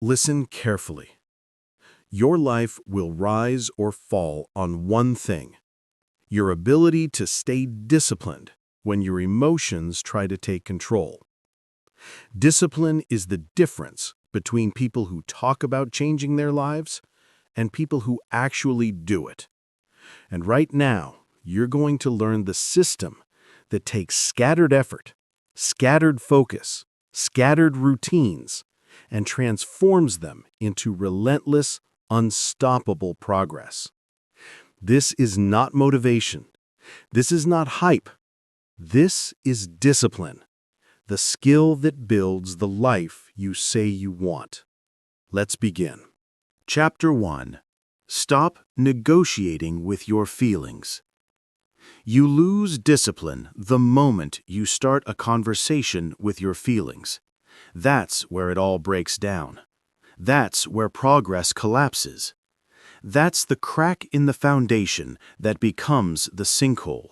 Listen carefully. Your life will rise or fall on one thing: your ability to stay disciplined when your emotions try to take control. Discipline is the difference between people who talk about changing their lives and people who actually do it. And right now, you're going to learn the system that takes scattered effort, scattered focus, scattered routines, and transforms them into relentless, unstoppable progress. This is not motivation. This is not hype. This is discipline, the skill that builds the life you say you want. Let's begin. Chapter 1. Stop negotiating with your feelings. You lose discipline the moment you start a conversation with your feelings. That's where it all breaks down. That's where progress collapses. That's the crack in the foundation that becomes the sinkhole.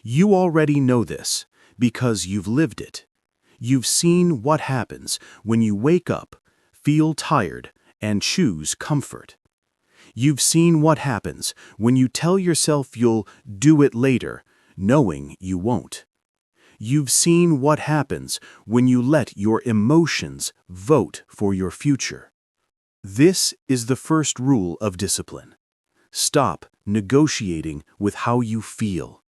You already know this because you've lived it. You've seen what happens when you wake up, feel tired, and choose comfort. You've seen what happens when you tell yourself you'll do it later, knowing you won't. You've seen what happens when you let your emotions vote for your future. This is the first rule of discipline. Stop negotiating with how you feel.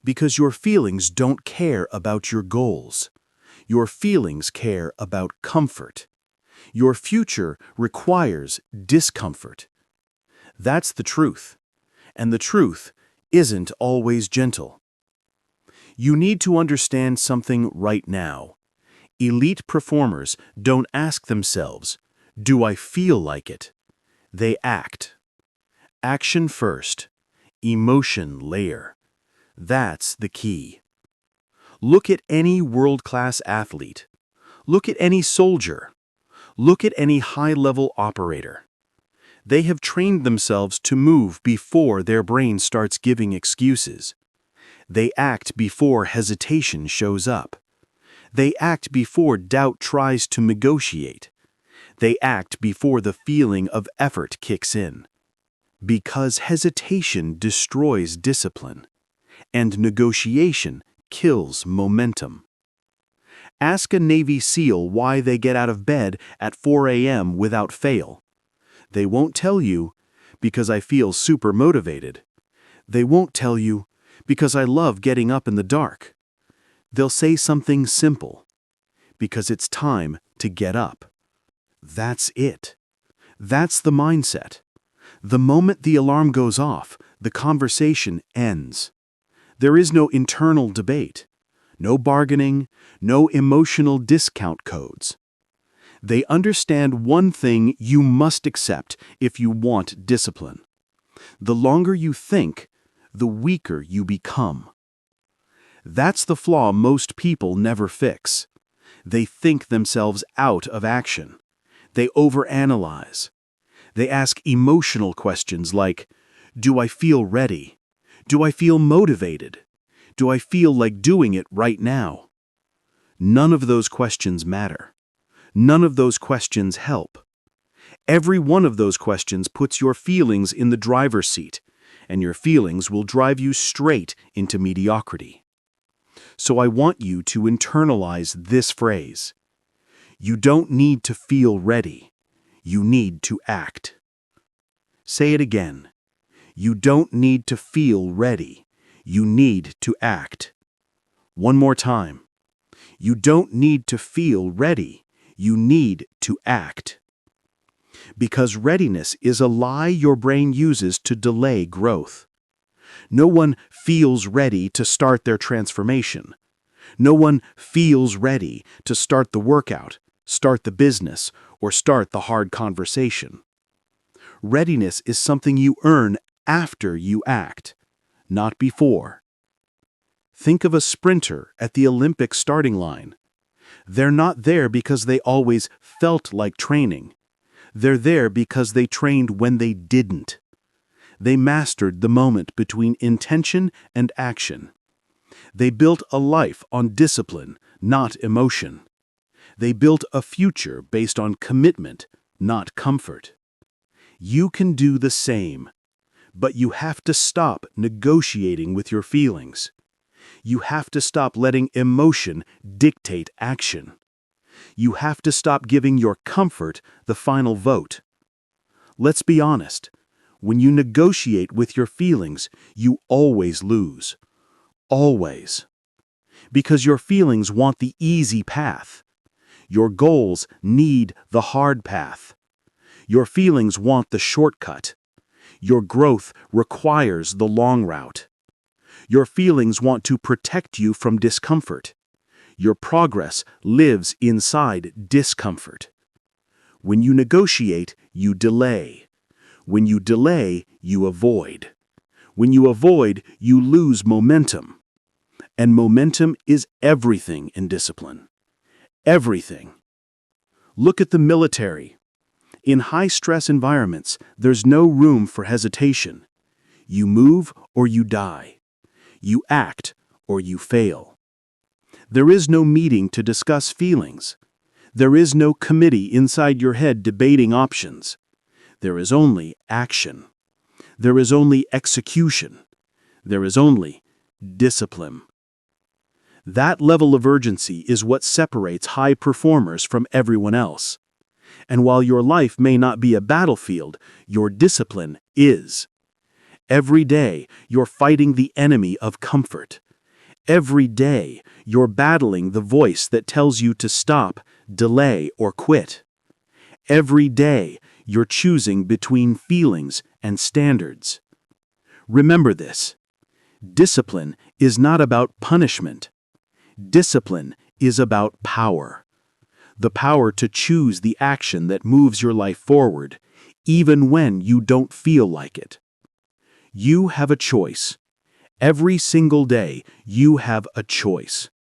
Because your feelings don't care about your goals. Your feelings care about comfort. Your future requires discomfort. That's the truth. And the truth isn't always gentle. You need to understand something right now. Elite performers don't ask themselves, "Do I feel like it?" They act. Action first, emotion later. That's the key. Look at any world-class athlete. Look at any soldier. Look at any high-level operator. They have trained themselves to move before their brain starts giving excuses. They act before hesitation shows up. They act before doubt tries to negotiate. They act before the feeling of effort kicks in. Because hesitation destroys discipline, and negotiation kills momentum. Ask a Navy SEAL why they get out of bed at 4 a.m. without fail. They won't tell you, "Because I feel super motivated." They won't tell you, "Because I love getting up in the dark." They'll say something simple: "Because it's time to get up." That's it. That's the mindset. The moment the alarm goes off, the conversation ends. There is no internal debate, no bargaining, no emotional discount codes. They understand one thing you must accept if you want discipline. The longer you think, the weaker you become. That's the flaw most people never fix. They think themselves out of action. They overanalyze. They ask emotional questions like, "Do I feel ready? Do I feel motivated? Do I feel like doing it right now?" None of those questions matter. None of those questions help. Every one of those questions puts your feelings in the driver's seat, and your feelings will drive you straight into mediocrity. So I want you to internalize this phrase. You don't need to feel ready. You need to act. Say it again. You don't need to feel ready. You need to act. One more time. You don't need to feel ready. You need to act. Because readiness is a lie your brain uses to delay growth. No one feels ready to start their transformation. No one feels ready to start the workout, start the business, or start the hard conversation. Readiness is something you earn after you act, not before. Think of a sprinter at the Olympic starting line. They're not there because they always felt like training. They're there because they trained when they didn't. They mastered the moment between intention and action. They built a life on discipline, not emotion. They built a future based on commitment, not comfort. You can do the same, but you have to stop negotiating with your feelings. You have to stop letting emotion dictate action. You have to stop giving your comfort the final vote. Let's be honest. When you negotiate with your feelings, you always lose. Always. Because your feelings want the easy path. Your goals need the hard path. Your feelings want the shortcut. Your growth requires the long route. Your feelings want to protect you from discomfort. Your progress lives inside discomfort. When you negotiate, you delay. When you delay, you avoid. When you avoid, you lose momentum. And momentum is everything in discipline. Everything. Look at the military. In high-stress environments, there's no room for hesitation. You move or you die. You act or you fail. There is no meeting to discuss feelings. There is no committee inside your head debating options. There is only action. There is only execution. There is only discipline. That level of urgency is what separates high performers from everyone else. And while your life may not be a battlefield, your discipline is. Every day, you're fighting the enemy of comfort. Every day, you're battling the voice that tells you to stop, delay, or quit. Every day, you're choosing between feelings and standards. Remember this. Discipline is not about punishment. Discipline is about power. The power to choose the action that moves your life forward, even when you don't feel like it. You have a choice. Every single day, you have a choice.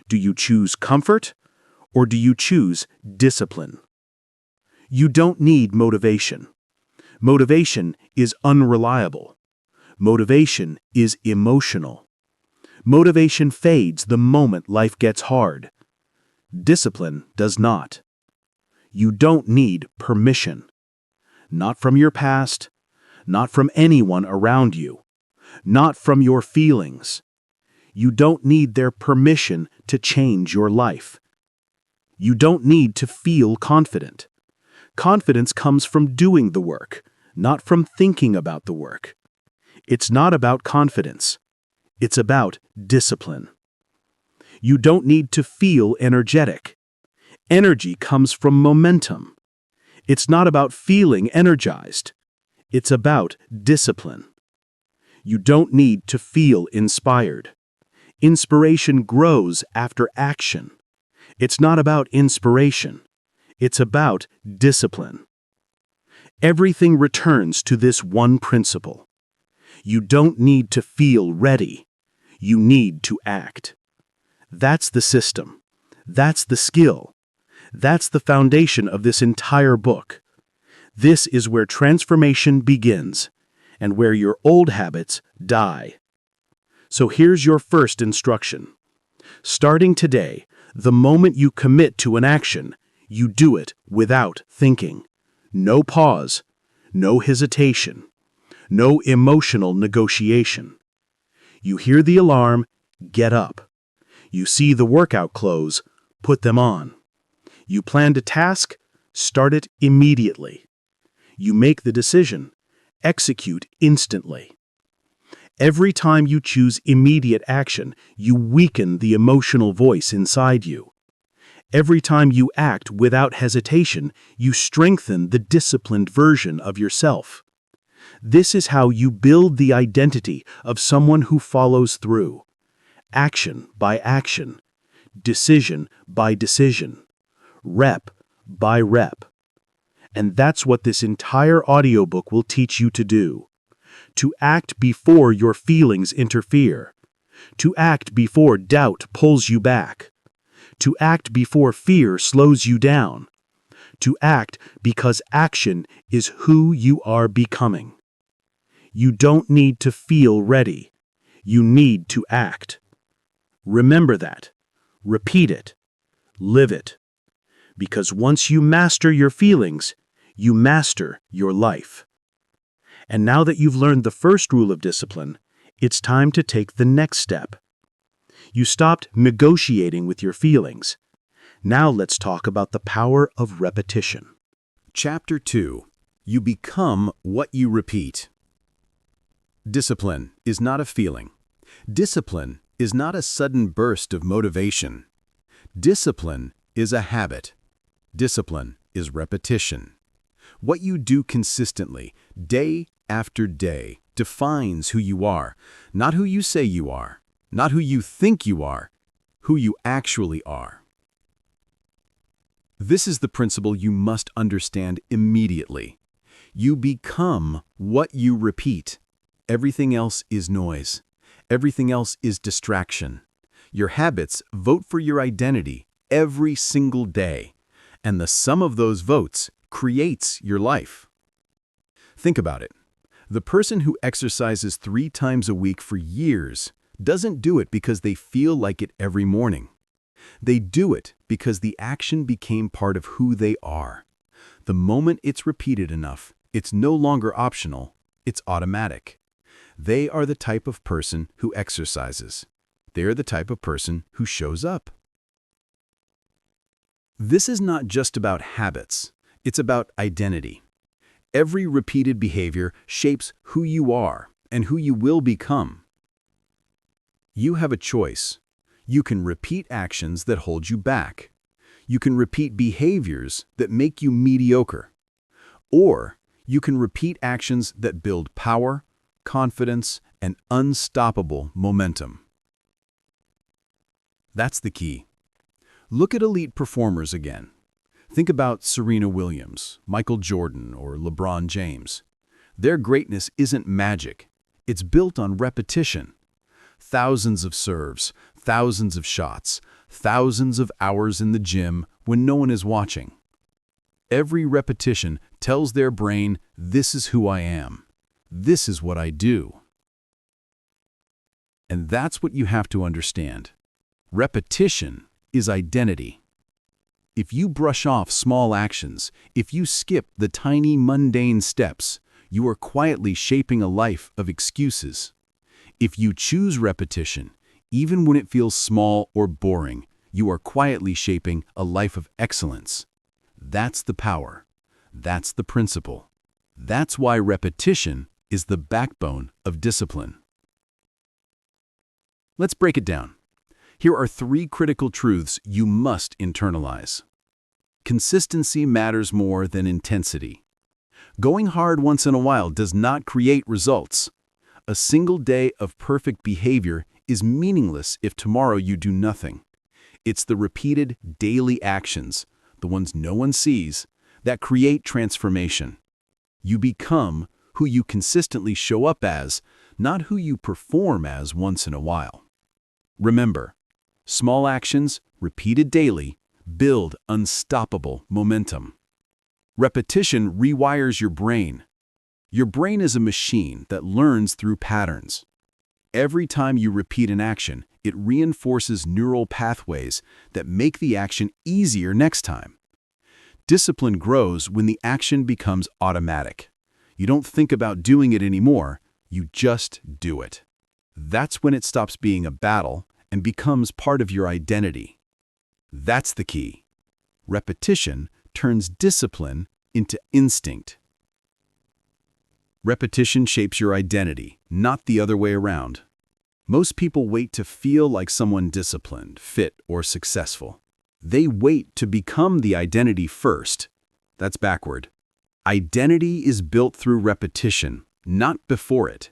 Do you choose comfort, or do you choose discipline? You don't need motivation. Motivation is unreliable. Motivation is emotional. Motivation fades the moment life gets hard. Discipline does not. You don't need permission. Not from your past, not from anyone around you, not from your feelings. You don't need their permission to change your life. You don't need to feel confident. Confidence comes from doing the work, not from thinking about the work. It's not about confidence. It's about discipline. You don't need to feel energetic. Energy comes from momentum. It's not about feeling energized. It's about discipline. You don't need to feel inspired. Inspiration grows after action. It's not about inspiration. It's about discipline. Everything returns to this one principle. You don't need to feel ready. You need to act. That's the system. That's the skill. That's the foundation of this entire book. This is where transformation begins, and where your old habits die. So here's your first instruction. Starting today, the moment you commit to an action, you do it without thinking. No pause, no hesitation, no emotional negotiation. You hear the alarm, get up. You see the workout clothes, put them on. You planned a task, start it immediately. You make the decision, execute instantly. Every time you choose immediate action, you weaken the emotional voice inside you. Every time you act without hesitation, you strengthen the disciplined version of yourself. This is how you build the identity of someone who follows through. Action by action, decision by decision, rep by rep. And that's what this entire audiobook will teach you to do. To act before your feelings interfere. To act before doubt pulls you back. To act before fear slows you down. To act because action is who you are becoming. You don't need to feel ready. You need to act. Remember that. Repeat it. Live it. Because once you master your feelings, you master your life. And now that you've learned the first rule of discipline, it's time to take the next step. You stopped negotiating with your feelings. Now let's talk about the power of repetition. Chapter 2. You become what you repeat. Discipline is not a feeling. Discipline is not a sudden burst of motivation. Discipline is a habit. Discipline is repetition. What you do consistently, day after day, defines who you are, not who you say you are, not who you think you are, who you actually are. This is the principle you must understand immediately. You become what you repeat. Everything else is noise. Everything else is distraction. Your habits vote for your identity every single day, and the sum of those votes creates your life. Think about it. The person who exercises 3 times a week for years doesn't do it because they feel like it every morning. They do it because the action became part of who they are. The moment it's repeated enough, it's no longer optional, it's automatic. They are the type of person who exercises. They're the type of person who shows up. This is not just about habits, it's about identity. Every repeated behavior shapes who you are and who you will become. You have a choice. You can repeat actions that hold you back. You can repeat behaviors that make you mediocre. Or you can repeat actions that build power, confidence, and unstoppable momentum. That's the key. Look at elite performers again. Think about Serena Williams, Michael Jordan, or LeBron James. Their greatness isn't magic. It's built on repetition. Thousands of serves, thousands of shots, thousands of hours in the gym when no one is watching. Every repetition tells their brain, this is who I am. This is what I do. And that's what you have to understand. Repetition is identity. If you brush off small actions, if you skip the tiny mundane steps, you are quietly shaping a life of excuses. If you choose repetition, even when it feels small or boring, you are quietly shaping a life of excellence. That's the power. That's the principle. That's why repetition is the backbone of discipline. Let's break it down. Here are 3 critical truths you must internalize. Consistency matters more than intensity. Going hard once in a while does not create results. A single day of perfect behavior is meaningless if tomorrow you do nothing. It's the repeated daily actions, the ones no one sees, that create transformation. You become who you consistently show up as, not who you perform as once in a while. Remember, small actions, repeated daily, build unstoppable momentum. Repetition rewires your brain. Your brain is a machine that learns through patterns. Every time you repeat an action, it reinforces neural pathways that make the action easier next time. Discipline grows when the action becomes automatic. You don't think about doing it anymore, you just do it. That's when it stops being a battle and becomes part of your identity. That's the key. Repetition turns discipline into instinct. Repetition shapes your identity, not the other way around. Most people wait to feel like someone disciplined, fit, or successful. They wait to become the identity first. That's backward. Identity is built through repetition, not before it.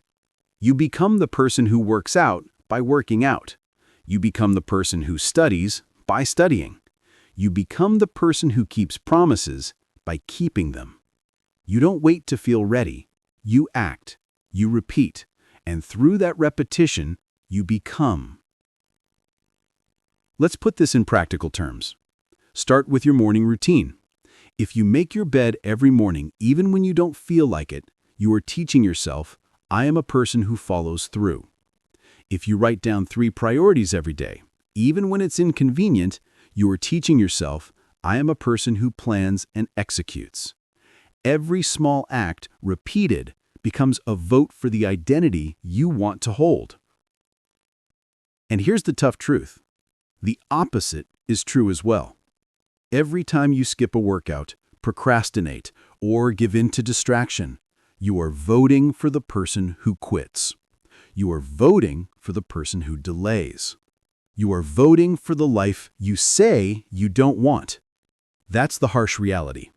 You become the person who works out by working out. You become the person who studies by studying. You become the person who keeps promises by keeping them. You don't wait to feel ready. You act, you repeat, and through that repetition, you become. Let's put this in practical terms. Start with your morning routine. If you make your bed every morning, even when you don't feel like it, you are teaching yourself, I am a person who follows through. If you write down 3 priorities every day, even when it's inconvenient, you are teaching yourself, I am a person who plans and executes. Every small act, repeated, becomes a vote for the identity you want to hold. And here's the tough truth. The opposite is true as well. Every time you skip a workout, procrastinate, or give in to distraction, you are voting for the person who quits. You are voting for the person who delays. You are voting for the life you say you don't want. That's the harsh reality.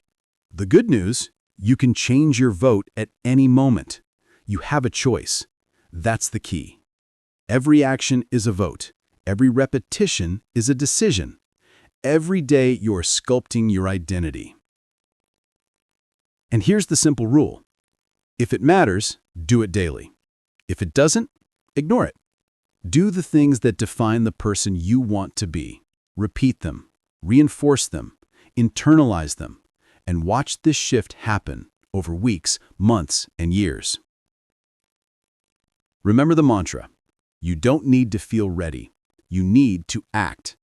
The good news, you can change your vote at any moment. You have a choice. That's the key. Every action is a vote. Every repetition is a decision. Every day you're sculpting your identity. And here's the simple rule. If it matters, do it daily. If it doesn't, ignore it. Do the things that define the person you want to be. Repeat them, reinforce them, internalize them, and watch this shift happen over weeks, months, and years. Remember the mantra. You don't need to feel ready. You need to act.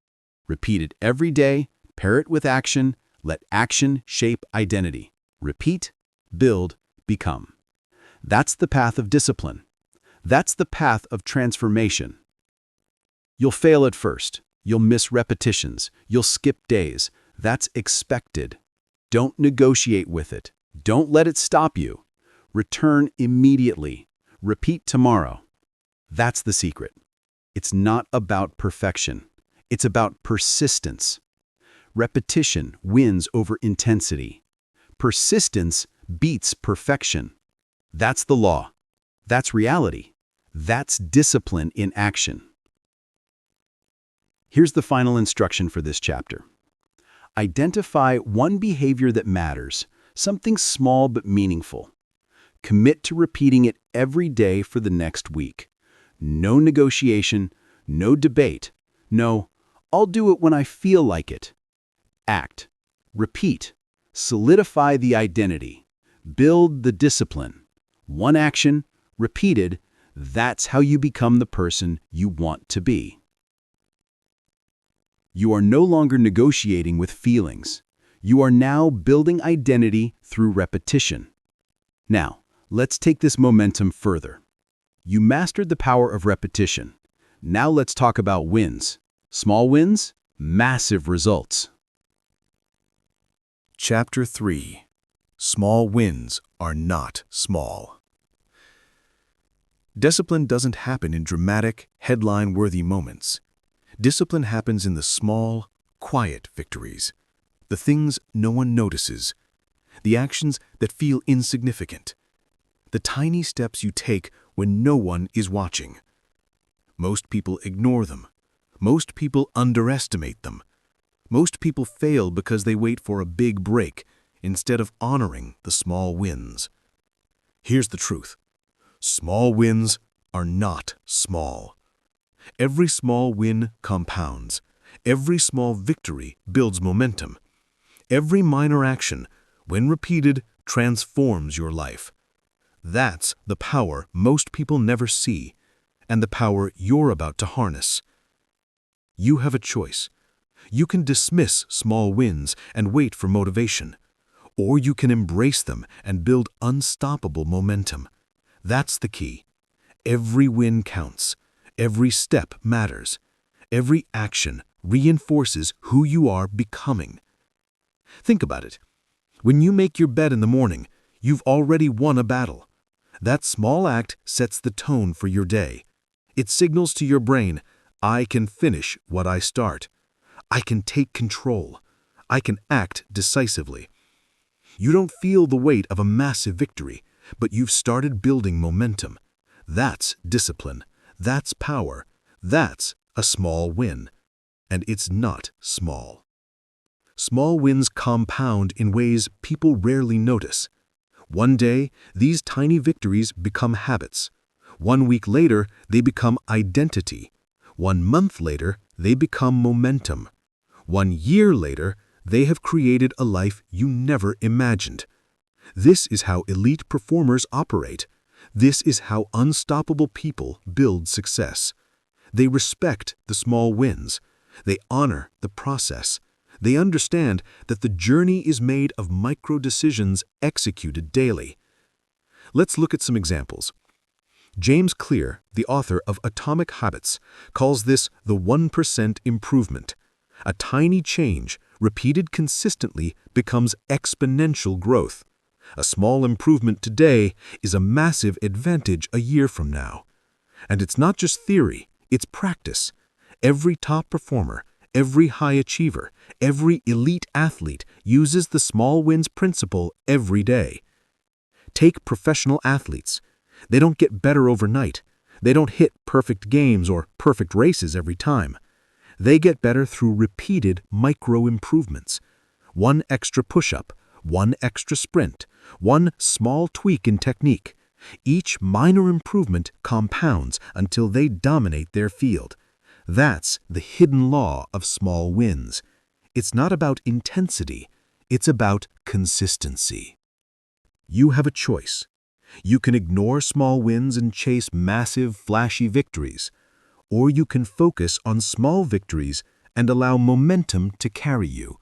Repeat it every day, pair it with action, let action shape identity. Repeat, build, become. That's the path of discipline. That's the path of transformation. You'll fail at first. You'll miss repetitions. You'll skip days. That's expected. Don't negotiate with it. Don't let it stop you. Return immediately. Repeat tomorrow. That's the secret. It's not about perfection. It's about persistence. Repetition wins over intensity. Persistence beats perfection. That's the law. That's reality. That's discipline in action. Here's the final instruction for this chapter. Identify one behavior that matters, something small but meaningful. Commit to repeating it every day for the next week. No negotiation, no debate. No, I'll do it when I feel like it. Act. Repeat. Solidify the identity. Build the discipline. One action, repeated, that's how you become the person you want to be. You are no longer negotiating with feelings. You are now building identity through repetition. Now, let's take this momentum further. You mastered the power of repetition. Now let's talk about wins. Small wins, massive results. Chapter 3. Small wins are not small. Discipline doesn't happen in dramatic, headline-worthy moments. Discipline happens in the small, quiet victories, the things no one notices, the actions that feel insignificant, the tiny steps you take when no one is watching. Most people ignore them. Most people underestimate them. Most people fail because they wait for a big break instead of honoring the small wins. Here's the truth. Small wins are not small. Every small win compounds. Every small victory builds momentum. Every minor action, when repeated, transforms your life. That's the power most people never see, and the power you're about to harness. You have a choice. You can dismiss small wins and wait for motivation, or you can embrace them and build unstoppable momentum. That's the key. Every win counts. Every step matters. Every action reinforces who you are becoming. Think about it. When you make your bed in the morning, you've already won a battle. That small act sets the tone for your day. It signals to your brain, I can finish what I start. I can take control. I can act decisively. You don't feel the weight of a massive victory, but you've started building momentum. That's discipline. That's power. That's a small win. And it's not small. Small wins compound in ways people rarely notice. One day, these tiny victories become habits. 1 week later, they become identity. 1 month later, they become momentum. 1 year later, they have created a life you never imagined. This is how elite performers operate. This is how unstoppable people build success. They respect the small wins. They honor the process. They understand that the journey is made of micro-decisions executed daily. Let's look at some examples. James Clear, the author of Atomic Habits, calls this the 1% improvement. A tiny change, repeated consistently, becomes exponential growth. A small improvement today is a massive advantage a year from now. And it's not just theory, it's practice. Every top performer, every high achiever, every elite athlete uses the small wins principle every day. Take professional athletes. They don't get better overnight. They don't hit perfect games or perfect races every time. They get better through repeated micro-improvements. One extra push-up, one extra sprint, one small tweak in technique. Each minor improvement compounds until they dominate their field. That's the hidden law of small wins. It's not about intensity, it's about consistency. You have a choice. You can ignore small wins and chase massive, flashy victories, or you can focus on small victories and allow momentum to carry you.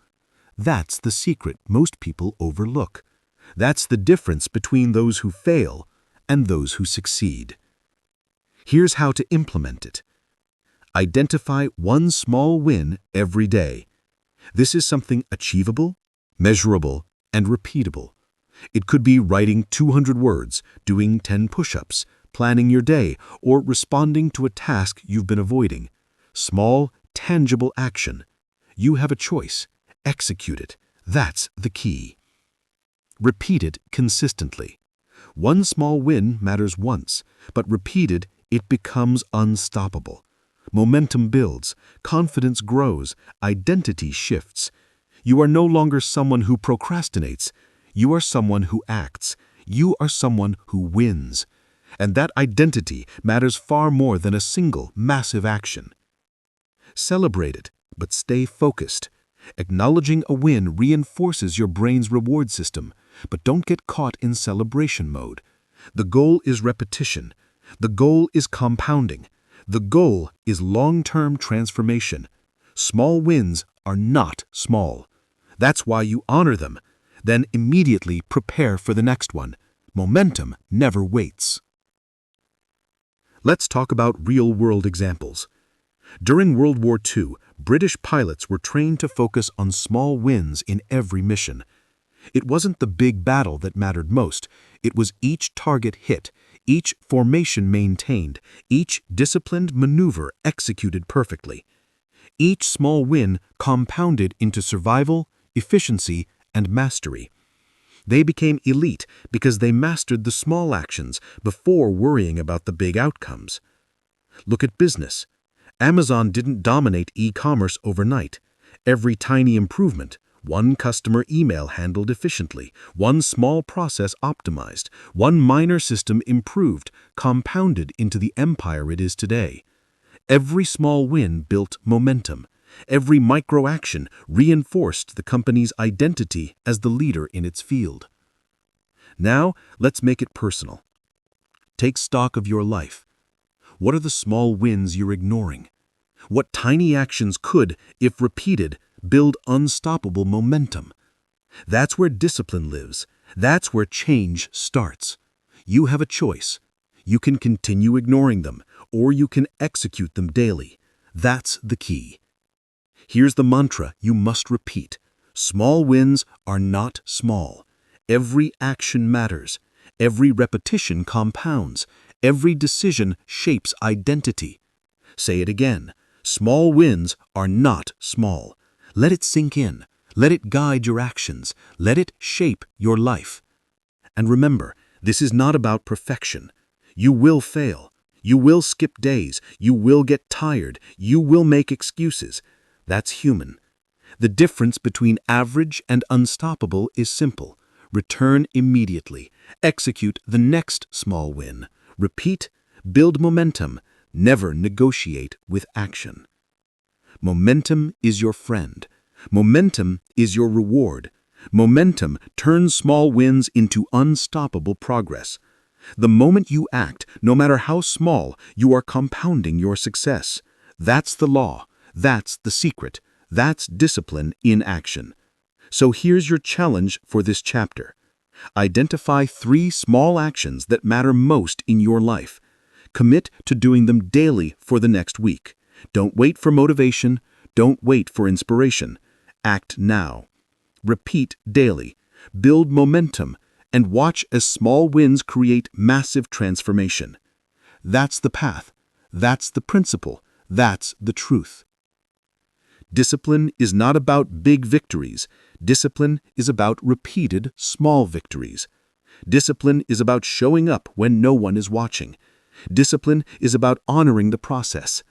That's the secret most people overlook. That's the difference between those who fail and those who succeed. Here's how to implement it. Identify one small win every day. This is something achievable, measurable, and repeatable. It could be writing 200 words, doing 10 push-ups, planning your day, or responding to a task you've been avoiding. Small, tangible action. You have a choice. Execute it. That's the key. Repeat it consistently. One small win matters once, but repeated, it becomes unstoppable. Momentum builds, confidence grows, identity shifts. You are no longer someone who procrastinates. You are someone who acts. You are someone who wins. And that identity matters far more than a single massive action. Celebrate it, but stay focused. Acknowledging a win reinforces your brain's reward system, but don't get caught in celebration mode. The goal is repetition. The goal is compounding. The goal is long-term transformation. Small wins are not small. That's why you honor them. Then immediately prepare for the next one. Momentum never waits. Let's talk about real-world examples. During World War II, British pilots were trained to focus on small wins in every mission. It wasn't the big battle that mattered most. It was each target hit, each formation maintained, each disciplined maneuver executed perfectly. Each small win compounded into survival, efficiency, and mastery. They became elite because they mastered the small actions before worrying about the big outcomes. Look at business. Amazon didn't dominate e-commerce overnight. Every tiny improvement, one customer email handled efficiently, one small process optimized, one minor system improved, compounded into the empire it is today. Every small win built momentum. Every micro-action reinforced the company's identity as the leader in its field. Now, let's make it personal. Take stock of your life. What are the small wins you're ignoring? What tiny actions could, if repeated, build unstoppable momentum? That's where discipline lives. That's where change starts. You have a choice. You can continue ignoring them, or you can execute them daily. That's the key. Here's the mantra you must repeat. Small wins are not small. Every action matters. Every repetition compounds. Every decision shapes identity. Say it again. Small wins are not small. Let it sink in. Let it guide your actions. Let it shape your life. And remember, this is not about perfection. You will fail. You will skip days. You will get tired. You will make excuses. That's human. The difference between average and unstoppable is simple. Return immediately. Execute the next small win. Repeat. Build momentum. Never negotiate with action. Momentum is your friend. Momentum is your reward. Momentum turns small wins into unstoppable progress. The moment you act, no matter how small, you are compounding your success. That's the law. That's the secret. That's discipline in action. So here's your challenge for this chapter. Identify 3 small actions that matter most in your life. Commit to doing them daily for the next week. Don't wait for motivation. Don't wait for inspiration. Act now. Repeat daily. Build momentum, and watch as small wins create massive transformation. That's the path. That's the principle. That's the truth. Discipline is not about big victories. Discipline is about repeated small victories. Discipline is about showing up when no one is watching. Discipline is about honoring the process.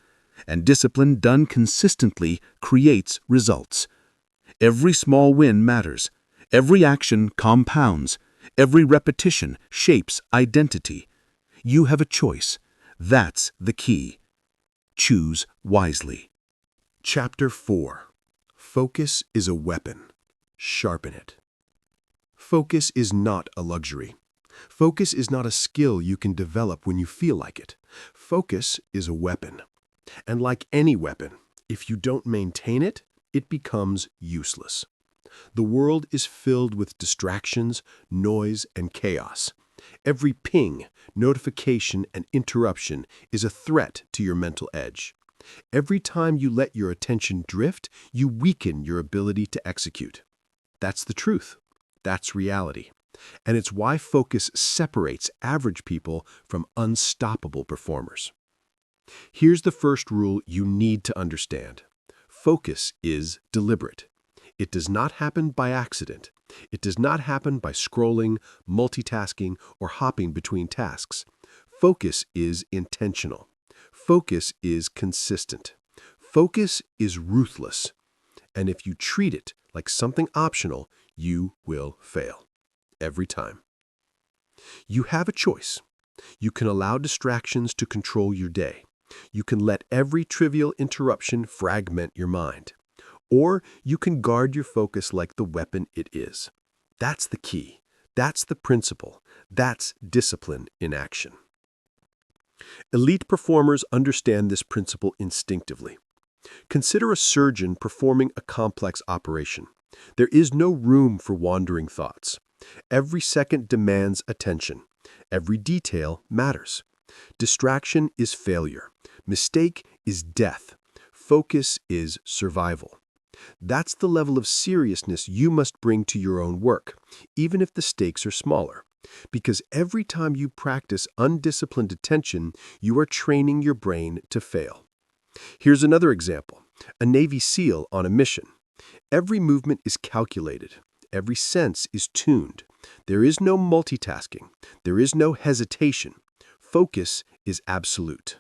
And discipline done consistently creates results. Every small win matters. Every action compounds. Every repetition shapes identity. You have a choice. That's the key. Choose wisely. Chapter 4. Focus is a weapon. Sharpen it. Focus is not a luxury. Focus is not a skill you can develop when you feel like it. Focus is a weapon. And like any weapon, if you don't maintain it, it becomes useless. The world is filled with distractions, noise, and chaos. Every ping, notification, and interruption is a threat to your mental edge. Every time you let your attention drift, you weaken your ability to execute. That's the truth. That's reality. And it's why focus separates average people from unstoppable performers. Here's the first rule you need to understand. Focus is deliberate. It does not happen by accident. It does not happen by scrolling, multitasking, or hopping between tasks. Focus is intentional. Focus is consistent. Focus is ruthless. And if you treat it like something optional, you will fail. Every time. You have a choice. You can allow distractions to control your day. You can let every trivial interruption fragment your mind. Or you can guard your focus like the weapon it is. That's the key. That's the principle. That's discipline in action. Elite performers understand this principle instinctively. Consider a surgeon performing a complex operation. There is no room for wandering thoughts. Every second demands attention. Every detail matters. Distraction is failure. Mistake is death. Focus is survival. That's the level of seriousness you must bring to your own work, even if the stakes are smaller. Because every time you practice undisciplined attention, you are training your brain to fail. Here's another example. A Navy SEAL on a mission. Every movement is calculated. Every sense is tuned. There is no multitasking. There is no hesitation. Focus is absolute.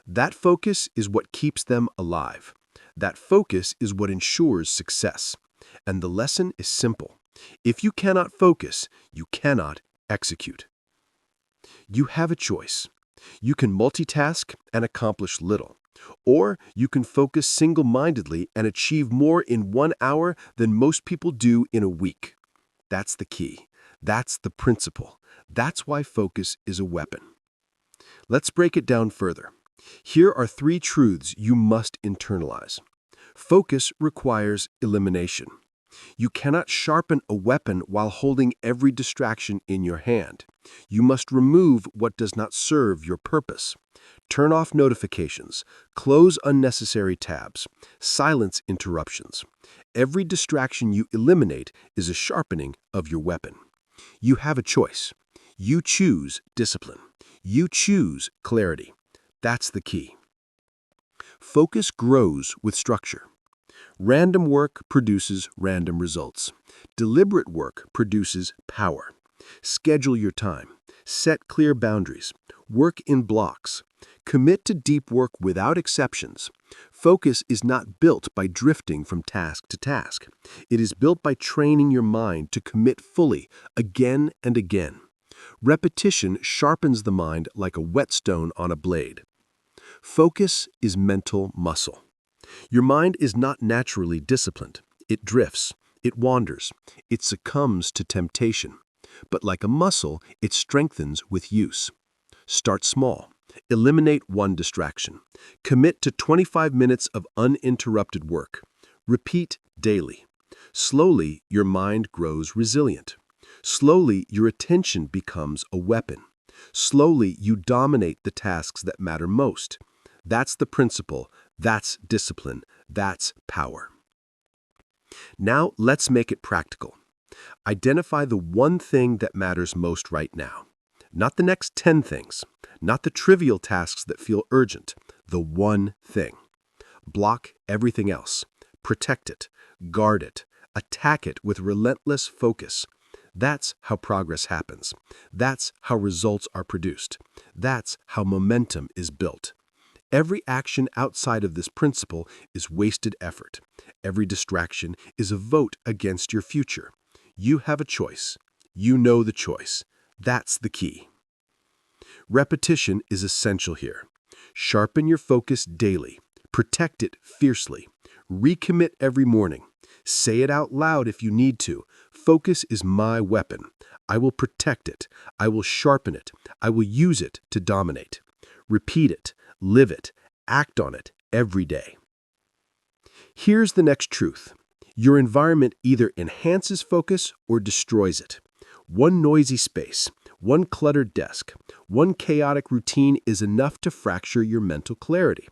That focus is what keeps them alive. That focus is what ensures success. And the lesson is simple. If you cannot focus, you cannot execute. You have a choice. You can multitask and accomplish little. Or you can focus single-mindedly and achieve more in 1 hour than most people do in a week. That's the key. That's the principle. That's why focus is a weapon. Let's break it down further. Here are 3 truths you must internalize. Focus requires elimination. You cannot sharpen a weapon while holding every distraction in your hand. You must remove what does not serve your purpose. Turn off notifications. Close unnecessary tabs. Silence interruptions. Every distraction you eliminate is a sharpening of your weapon. You have a choice. You choose discipline. You choose clarity. That's the key. Focus grows with structure. Random work produces random results. Deliberate work produces power. Schedule your time. Set clear boundaries. Work in blocks. Commit to deep work without exceptions. Focus is not built by drifting from task to task. It is built by training your mind to commit fully, again and again. Repetition sharpens the mind like a whetstone on a blade. Focus is mental muscle. Your mind is not naturally disciplined. It drifts. It wanders. It succumbs to temptation. But like a muscle, it strengthens with use. Start small. Eliminate one distraction. Commit to 25 minutes of uninterrupted work. Repeat daily. Slowly, your mind grows resilient. Slowly, your attention becomes a weapon. Slowly, you dominate the tasks that matter most. That's the principle. That's discipline. That's power. Now, let's make it practical. Identify the one thing that matters most right now. Not the next 10 things. Not the trivial tasks that feel urgent. The one thing. Block everything else. Protect it. Guard it. Attack it with relentless focus. That's how progress happens. That's how results are produced. That's how momentum is built. Every action outside of this principle is wasted effort. Every distraction is a vote against your future. You have a choice. You know the choice. That's the key. Repetition is essential here. Sharpen your focus daily. Protect it fiercely. Recommit every morning. Say it out loud if you need to. Focus is my weapon. I will protect it. I will sharpen it. I will use it to dominate. Repeat it. Live it. Act on it every day. Here's the next truth. Your environment either enhances focus or destroys it. One noisy space, one cluttered desk, one chaotic routine is enough to fracture your mental clarity.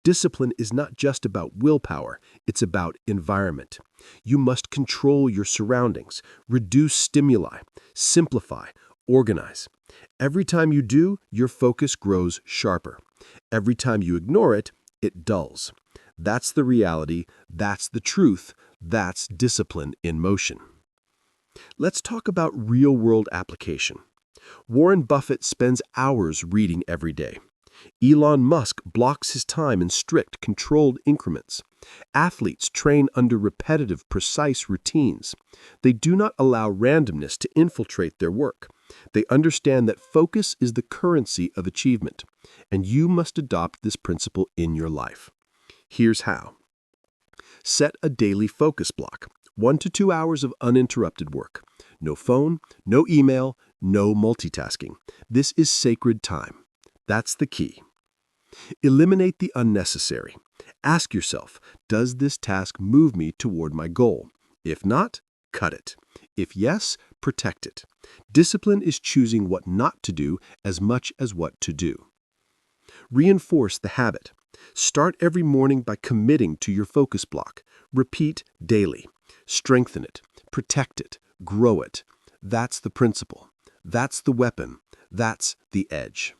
Discipline is not just about willpower, it's about environment. You must control your surroundings, reduce stimuli, simplify, organize. Every time you do, your focus grows sharper. Every time you ignore it, it dulls. That's the reality, that's the truth, that's discipline in motion. Let's talk about real-world application. Warren Buffett spends hours reading every day. Elon Musk blocks his time in strict, controlled increments. Athletes train under repetitive, precise routines. They do not allow randomness to infiltrate their work. They understand that focus is the currency of achievement, and you must adopt this principle in your life. Here's how. Set a daily focus block, 1 to 2 hours of uninterrupted work. No phone, no email, no multitasking. This is sacred time. That's the key. Eliminate the unnecessary. Ask yourself, does this task move me toward my goal? If not, cut it. If yes, protect it. Discipline is choosing what not to do as much as what to do. Reinforce the habit. Start every morning by committing to your focus block. Repeat daily. Strengthen it. Protect it. Grow it. That's the principle. That's the weapon. That's the edge.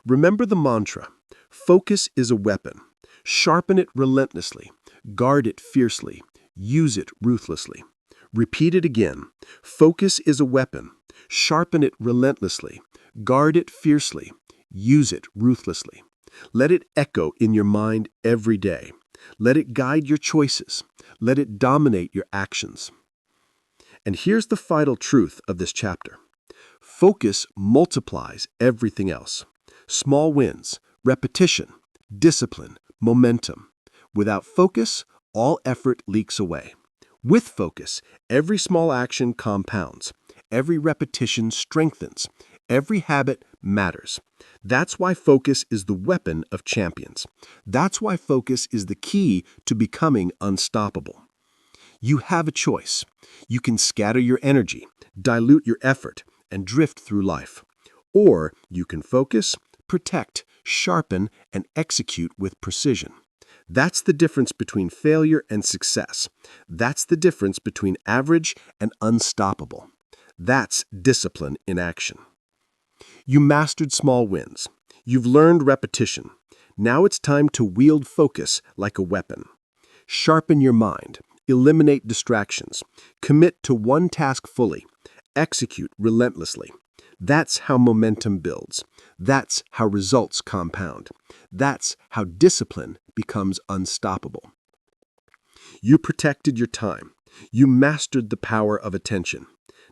Remember the mantra. Focus is a weapon. Sharpen it relentlessly. Guard it fiercely. Use it ruthlessly. Repeat it again. Focus is a weapon. Sharpen it relentlessly. Guard it fiercely. Use it ruthlessly. Let it echo in your mind every day. Let it guide your choices. Let it dominate your actions. And here's the final truth of this chapter. Focus multiplies everything else. Small wins, repetition, discipline, momentum. Without focus, all effort leaks away. With focus, every small action compounds. Every repetition strengthens. Every habit matters. That's why focus is the weapon of champions. That's why focus is the key to becoming unstoppable. You have a choice. You can scatter your energy, dilute your effort, and drift through life. Or you can focus, protect, sharpen, and execute with precision. That's the difference between failure and success. That's the difference between average and unstoppable. That's discipline in action. You mastered small wins. You've learned repetition. Now it's time to wield focus like a weapon. Sharpen your mind. Eliminate distractions. Commit to one task fully. Execute relentlessly. That's how momentum builds. That's how results compound. That's how discipline becomes unstoppable. You protected your time. You mastered the power of attention.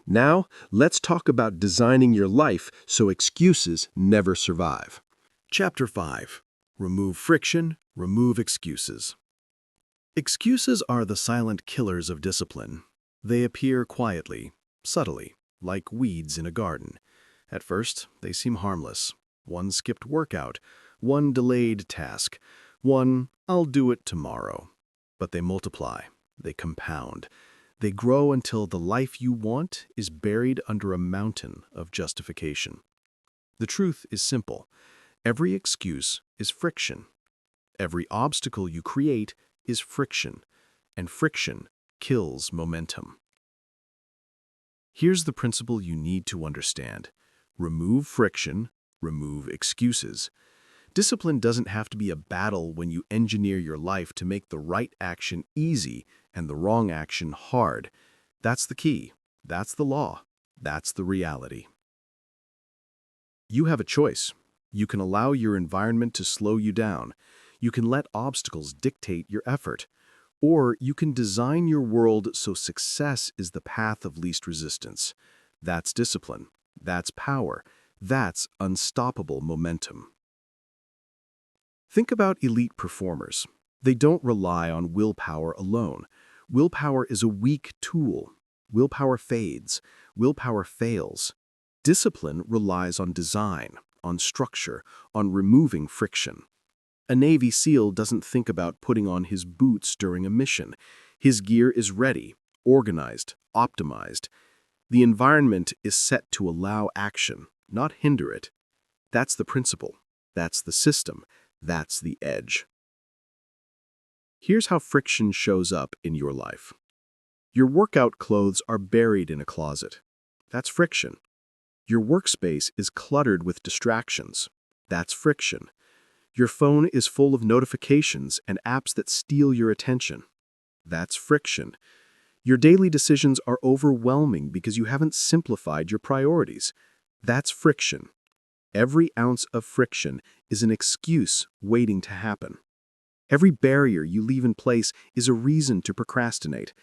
Now, let's talk about designing your life so excuses never survive. Chapter 5. Remove friction, remove excuses. Excuses are the silent killers of discipline. They appear quietly, subtly, like weeds in a garden. At first, they seem harmless. One skipped workout, one delayed task, one "I'll do it tomorrow." But they multiply, they compound, they grow until the life you want is buried under a mountain of justification. The truth is simple. Every excuse is friction. Every obstacle you create is friction, and friction kills momentum. Here's the principle you need to understand. Remove friction, remove excuses. Discipline doesn't have to be a battle when you engineer your life to make the right action easy and the wrong action hard. That's the key. That's the law. That's the reality. You have a choice. You can allow your environment to slow you down. You can let obstacles dictate your effort. Or you can design your world so success is the path of least resistance. That's discipline. That's power. That's unstoppable momentum. Think about elite performers. They don't rely on willpower alone. Willpower is a weak tool. Willpower fades. Willpower fails. Discipline relies on design, on structure, on removing friction. A Navy SEAL doesn't think about putting on his boots during a mission. His gear is ready, organized, optimized. The environment is set to allow action, not hinder it. That's the principle. That's the system. That's the edge. Here's how friction shows up in your life. Your workout clothes are buried in a closet. That's friction. Your workspace is cluttered with distractions. That's friction. Your phone is full of notifications and apps that steal your attention. That's friction. Your daily decisions are overwhelming because you haven't simplified your priorities. That's friction. Every ounce of friction is an excuse waiting to happen. Every barrier you leave in place is a reason to procrastinate.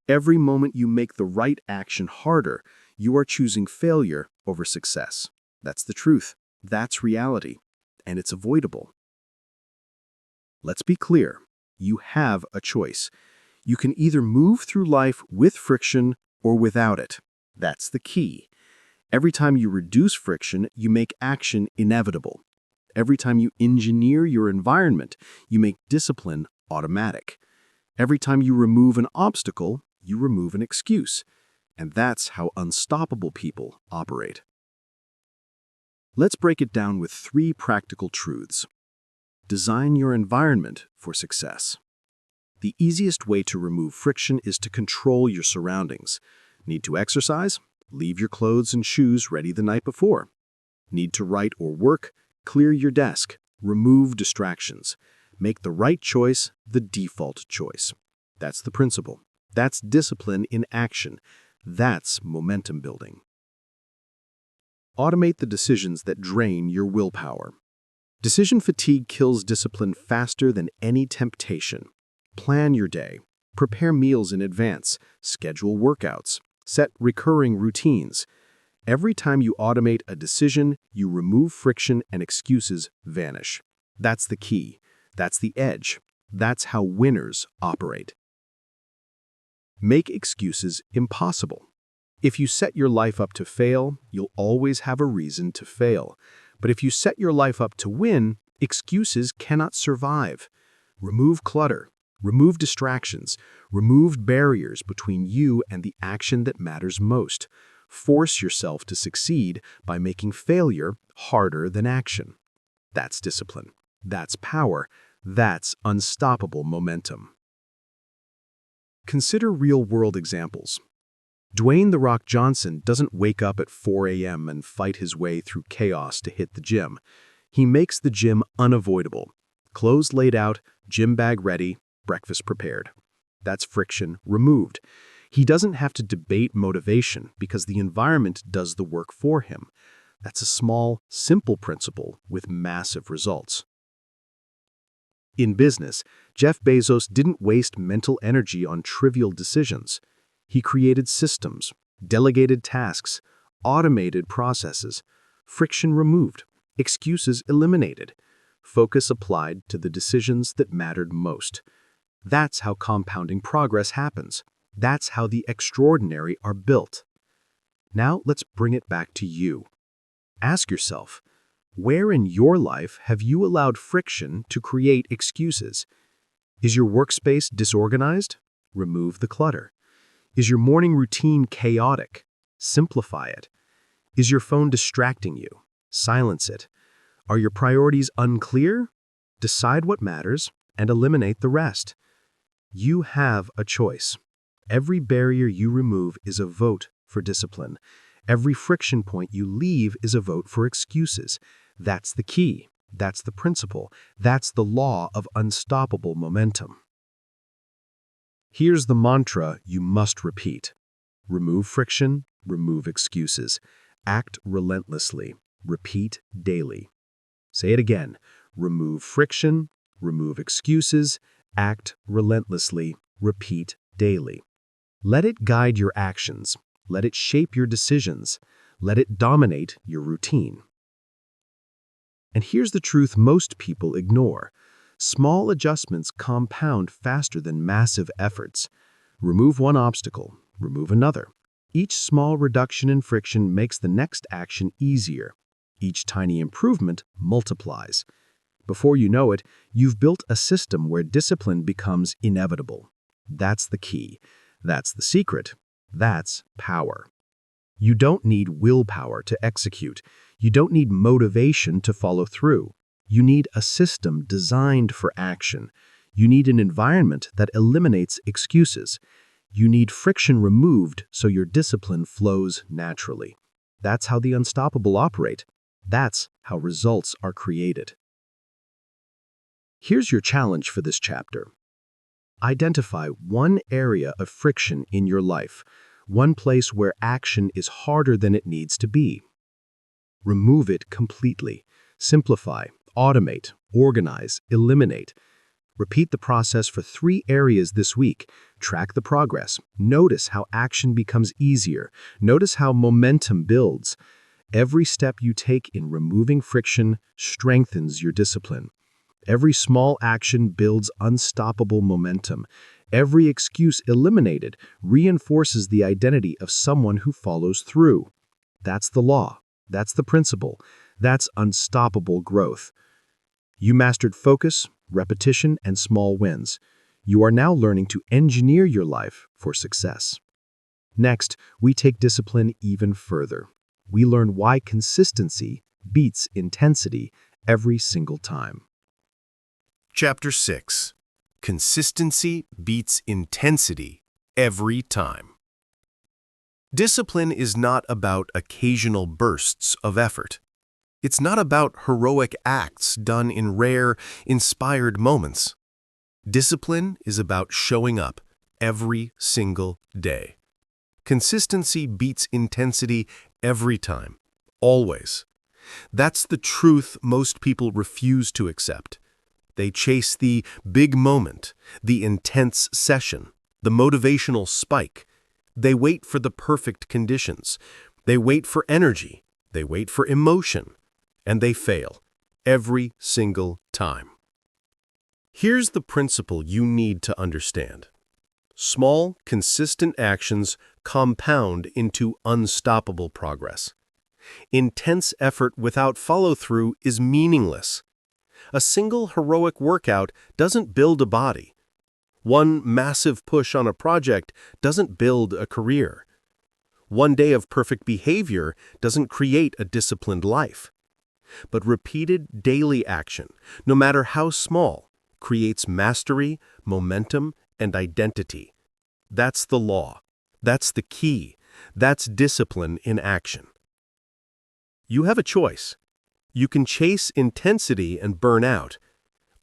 Every moment you make the right action harder, you are choosing failure over success. That's the truth. That's reality. And it's avoidable. Let's be clear. You have a choice. You can either move through life with friction or without it. That's the key. Every time you reduce friction, you make action inevitable. Every time you engineer your environment, you make discipline automatic. Every time you remove an obstacle, you remove an excuse. And that's how unstoppable people operate. Let's break it down with 3 practical truths. Design your environment for success. The easiest way to remove friction is to control your surroundings. Need to exercise? Leave your clothes and shoes ready the night before. Need to write or work? Clear your desk. Remove distractions. Make the right choice the default choice. That's the principle. That's discipline in action. That's momentum building. Automate the decisions that drain your willpower. Decision fatigue kills discipline faster than any temptation. Plan your day. Prepare meals in advance. Schedule workouts. Set recurring routines. Every time you automate a decision, you remove friction and excuses vanish. That's the key. That's the edge. That's how winners operate. Make excuses impossible. If you set your life up to fail, you'll always have a reason to fail. But if you set your life up to win, excuses cannot survive. Remove clutter. Remove distractions. Remove barriers between you and the action that matters most. Force yourself to succeed by making failure harder than action. That's discipline. That's power. That's unstoppable momentum. Consider real-world examples. Dwayne "The Rock" Johnson doesn't wake up at 4 a.m. and fight his way through chaos to hit the gym. He makes the gym unavoidable. Clothes laid out, gym bag ready, breakfast prepared. That's friction removed. He doesn't have to debate motivation because the environment does the work for him. That's a small, simple principle with massive results. In business, Jeff Bezos didn't waste mental energy on trivial decisions. He created systems, delegated tasks, automated processes, friction removed, excuses eliminated, focus applied to the decisions that mattered most. That's how compounding progress happens. That's how the extraordinary are built. Now let's bring it back to you. Ask yourself, where in your life have you allowed friction to create excuses? Is your workspace disorganized? Remove the clutter. Is your morning routine chaotic? Simplify it. Is your phone distracting you? Silence it. Are your priorities unclear? Decide what matters and eliminate the rest. You have a choice. Every barrier you remove is a vote for discipline. Every friction point you leave is a vote for excuses. That's the key. That's the principle. That's the law of unstoppable momentum. Here's the mantra you must repeat. Remove friction, remove excuses. Act relentlessly. Repeat daily. Say it again. Remove friction, remove excuses. Act relentlessly. Repeat daily. Let it guide your actions. Let it shape your decisions. Let it dominate your routine. And here's the truth most people ignore. Small adjustments compound faster than massive efforts. Remove one obstacle, remove another. Each small reduction in friction makes the next action easier. Each tiny improvement multiplies. Before you know it, you've built a system where discipline becomes inevitable. That's the key. That's the secret. That's power. You don't need willpower to execute. You don't need motivation to follow through. You need a system designed for action. You need an environment that eliminates excuses. You need friction removed so your discipline flows naturally. That's how the unstoppable operate. That's how results are created. Here's your challenge for this chapter. Identify one area of friction in your life, one place where action is harder than it needs to be. Remove it completely. Simplify, automate, organize, eliminate. Repeat the process for 3 areas this week. Track the progress. Notice how action becomes easier. Notice how momentum builds. Every step you take in removing friction strengthens your discipline. Every small action builds unstoppable momentum. Every excuse eliminated reinforces the identity of someone who follows through. That's the law. That's the principle. That's unstoppable growth. You mastered focus, repetition, and small wins. You are now learning to engineer your life for success. Next, we take discipline even further. We learn why consistency beats intensity every single time. Chapter 6. Consistency beats intensity every time. Discipline is not about occasional bursts of effort. It's not about heroic acts done in rare, inspired moments. Discipline is about showing up every single day. Consistency beats intensity every time, always. That's the truth most people refuse to accept. They chase the big moment, the intense session, the motivational spike. They wait for the perfect conditions. They wait for energy. They wait for emotion. And they fail every single time. Here's the principle you need to understand. Small, consistent actions compound into unstoppable progress. Intense effort without follow-through is meaningless. A single heroic workout doesn't build a body. One massive push on a project doesn't build a career. One day of perfect behavior doesn't create a disciplined life. But repeated daily action, no matter how small, creates mastery, momentum, and identity. That's the law. That's the key. That's discipline in action. You have a choice. You can chase intensity and burn out,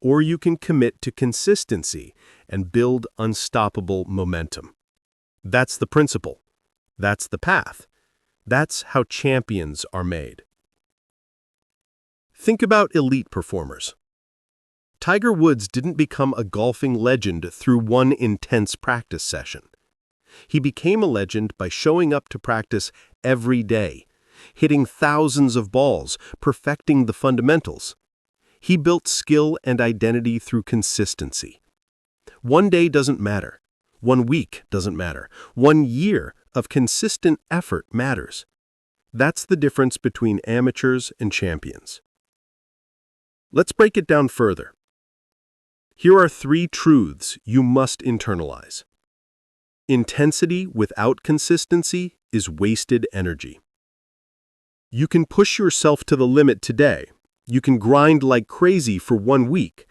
or you can commit to consistency and build unstoppable momentum. That's the principle. That's the path. That's how champions are made. Think about elite performers. Tiger Woods didn't become a golfing legend through one intense practice session. He became a legend by showing up to practice every day, hitting thousands of balls, perfecting the fundamentals. He built skill and identity through consistency. One day doesn't matter. 1 week doesn't matter. 1 year of consistent effort matters. That's the difference between amateurs and champions. Let's break it down further. Here are 3 truths you must internalize. Intensity without consistency is wasted energy. You can push yourself to the limit today. You can grind like crazy for 1 week.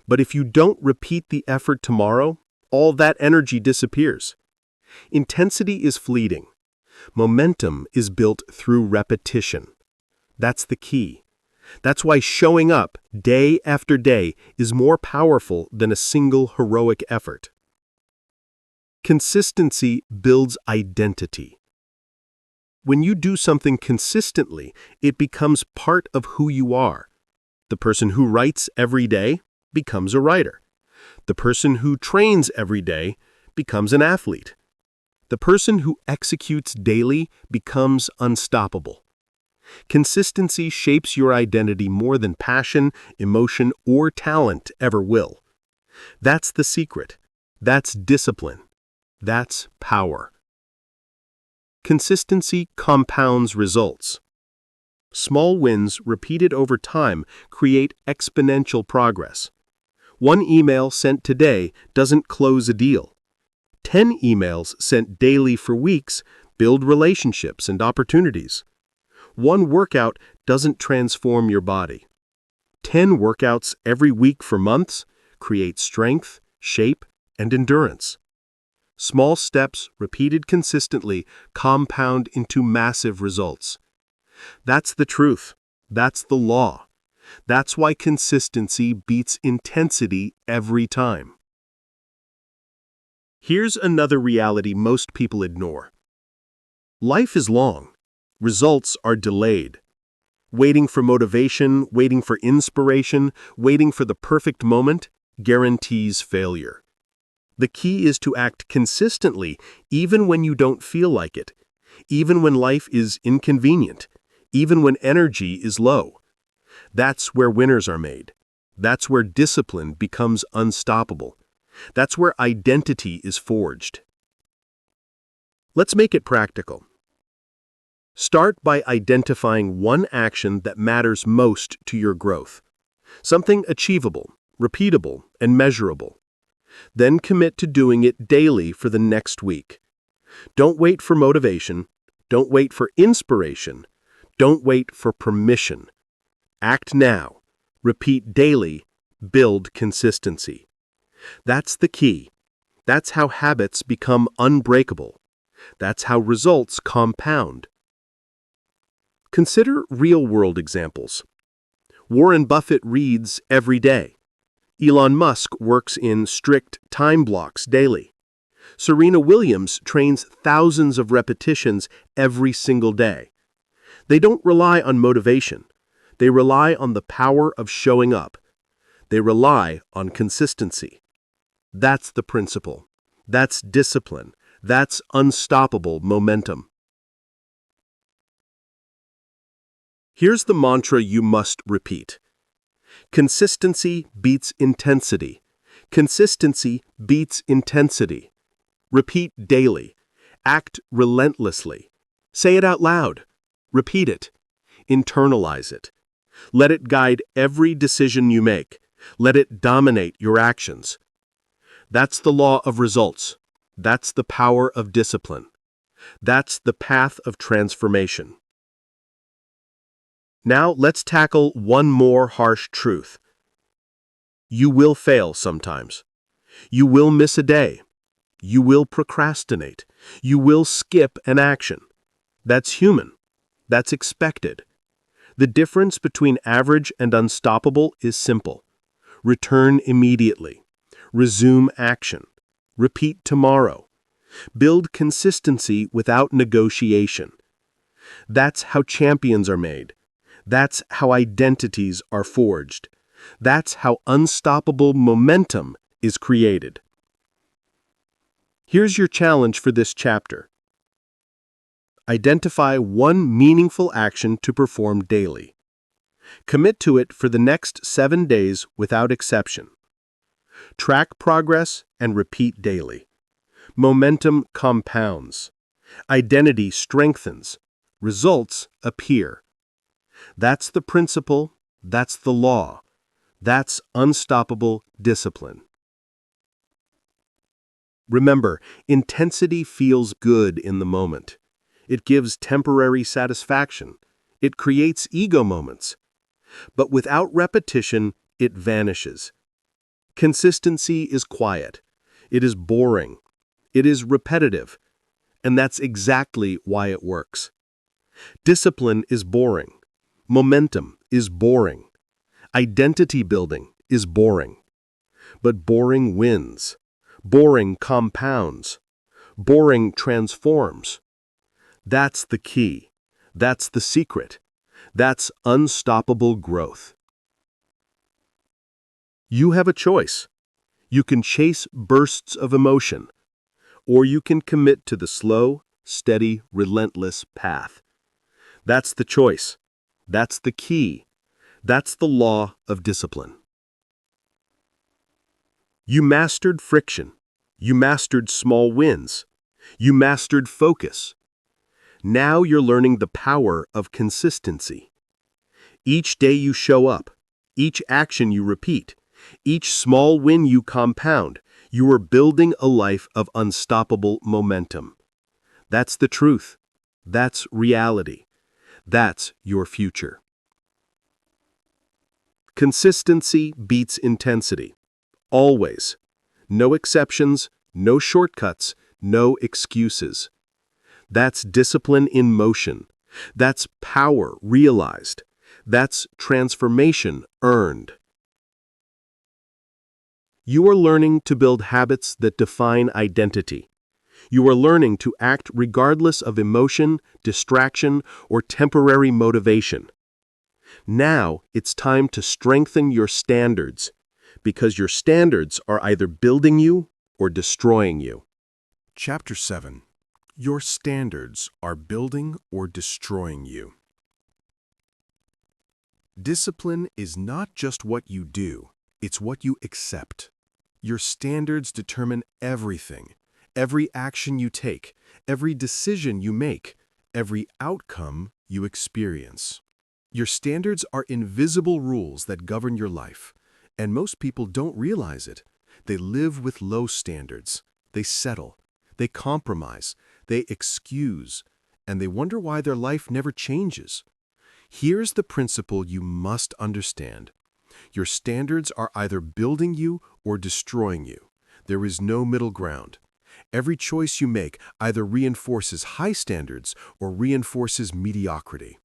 But if you don't repeat the effort tomorrow, all that energy disappears. Intensity is fleeting. Momentum is built through repetition. That's the key. That's why showing up day after day is more powerful than a single heroic effort. Consistency builds identity. When you do something consistently, it becomes part of who you are. The person who writes every day becomes a writer. The person who trains every day becomes an athlete. The person who executes daily becomes unstoppable. Consistency shapes your identity more than passion, emotion, or talent ever will. That's the secret. That's discipline. That's power. Consistency compounds results. Small wins repeated over time create exponential progress. 1 email sent today doesn't close a deal. 10 emails sent daily for weeks build relationships and opportunities. 1 workout doesn't transform your body. 10 workouts every week for months create strength, shape, and endurance. Small steps repeated consistently compound into massive results. That's the truth. That's the law. That's why consistency beats intensity every time. Here's another reality most people ignore. Life is long. Results are delayed. Waiting for motivation, waiting for inspiration, waiting for the perfect moment guarantees failure. The key is to act consistently even when you don't feel like it, even when life is inconvenient, even when energy is low. That's where winners are made. That's where discipline becomes unstoppable. That's where identity is forged. Let's make it practical. Start by identifying 1 action that matters most to your growth. Something achievable, repeatable, and measurable. Then commit to doing it daily for the next week. Don't wait for motivation. Don't wait for inspiration. Don't wait for permission. Act now. Repeat daily. Build consistency. That's the key. That's how habits become unbreakable. That's how results compound. Consider real-world examples. Warren Buffett reads every day. Elon Musk works in strict time blocks daily. Serena Williams trains thousands of repetitions every single day. They don't rely on motivation. They rely on the power of showing up. They rely on consistency. That's the principle. That's discipline. That's unstoppable momentum. Here's the mantra you must repeat. Consistency beats intensity. Consistency beats intensity. Repeat daily. Act relentlessly. Say it out loud. Repeat it. Internalize it. Let it guide every decision you make. Let it dominate your actions. That's the law of results. That's the power of discipline. That's the path of transformation. Now let's tackle one more harsh truth. You will fail sometimes. You will miss a day. You will procrastinate. You will skip an action. That's human. That's expected. The difference between average and unstoppable is simple. Return immediately. Resume action. Repeat tomorrow. Build consistency without negotiation. That's how champions are made. That's how identities are forged. That's how unstoppable momentum is created. Here's your challenge for this chapter. Identify 1 meaningful action to perform daily. Commit to it for the next 7 days without exception. Track progress and repeat daily. Momentum compounds. Identity strengthens. Results appear. That's the principle. That's the law. That's unstoppable discipline. Remember, intensity feels good in the moment. It gives temporary satisfaction. It creates ego moments. But without repetition, it vanishes. Consistency is quiet. It is boring. It is repetitive. And that's exactly why it works. Discipline is boring. Momentum is boring. Identity building is boring. But boring wins. Boring compounds. Boring transforms. That's the key. That's the secret. That's unstoppable growth. You have a choice. You can chase bursts of emotion, or you can commit to the slow, steady, relentless path. That's the choice. That's the key. That's the law of discipline. You mastered friction. You mastered small wins. You mastered focus. Now you're learning the power of consistency. Each day you show up, each action you repeat, each small win you compound, you are building a life of unstoppable momentum. That's the truth. That's reality. That's your future. Consistency beats intensity. Always. No exceptions, no shortcuts, no excuses. That's discipline in motion. That's power realized. That's transformation earned. You are learning to build habits that define identity. You are learning to act regardless of emotion, distraction, or temporary motivation. Now it's time to strengthen your standards, because your standards are either building you or destroying you. Chapter 7. Your standards are building or destroying you. Discipline is not just what you do, it's what you accept. Your standards determine everything, every action you take, every decision you make, every outcome you experience. Your standards are invisible rules that govern your life, and most people don't realize it. They live with low standards. They settle. They compromise. They excuse. And they wonder why their life never changes. Here's the principle you must understand. Your standards are either building you or destroying you. There is no middle ground. Every choice you make either reinforces high standards or reinforces mediocrity.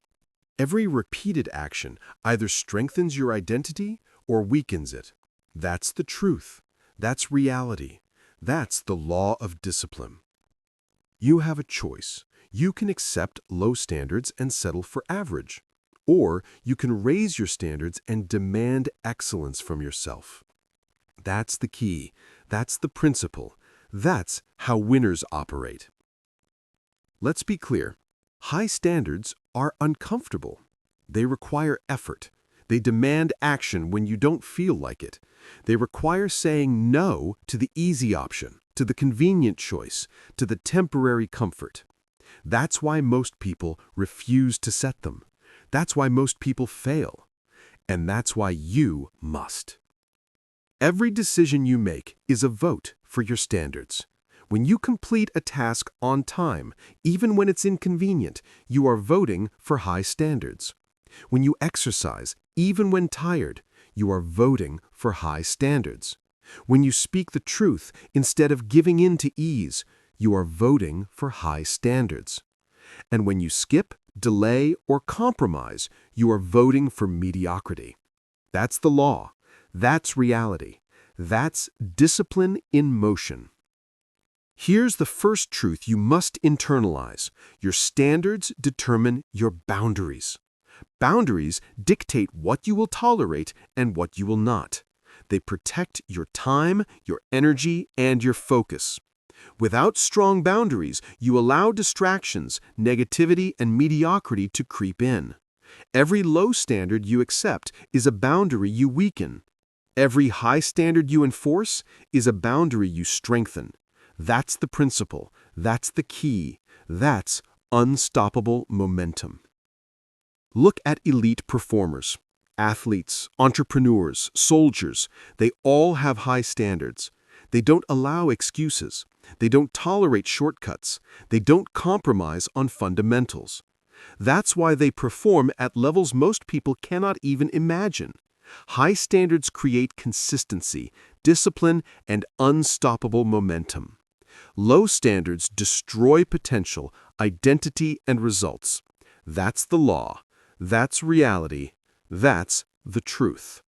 Every repeated action either strengthens your identity or weakens it. That's the truth. That's reality. That's the law of discipline. You have a choice. You can accept low standards and settle for average. Or you can raise your standards and demand excellence from yourself. That's the key. That's the principle. That's how winners operate. Let's be clear. High standards are uncomfortable. They require effort. They demand action when you don't feel like it. They require saying no to the easy option, to the convenient choice, to the temporary comfort. That's why most people refuse to set them. That's why most people fail. And that's why you must. Every decision you make is a vote for your standards. When you complete a task on time, even when it's inconvenient, you are voting for high standards. When you exercise, even when tired, you are voting for high standards. When you speak the truth instead of giving in to ease, you are voting for high standards. And when you skip, delay, or compromise, you are voting for mediocrity. That's the law. That's reality. That's discipline in motion. Here's the first truth you must internalize. Your standards determine your boundaries. Boundaries dictate what you will tolerate and what you will not. They protect your time, your energy, and your focus. Without strong boundaries, you allow distractions, negativity, and mediocrity to creep in. Every low standard you accept is a boundary you weaken. Every high standard you enforce is a boundary you strengthen. That's the principle. That's the key. That's unstoppable momentum. Look at elite performers. Athletes, entrepreneurs, soldiers, they all have high standards. They don't allow excuses. They don't tolerate shortcuts. They don't compromise on fundamentals. That's why they perform at levels most people cannot even imagine. High standards create consistency, discipline, and unstoppable momentum. Low standards destroy potential, identity, and results. That's the law. That's reality. That's the truth.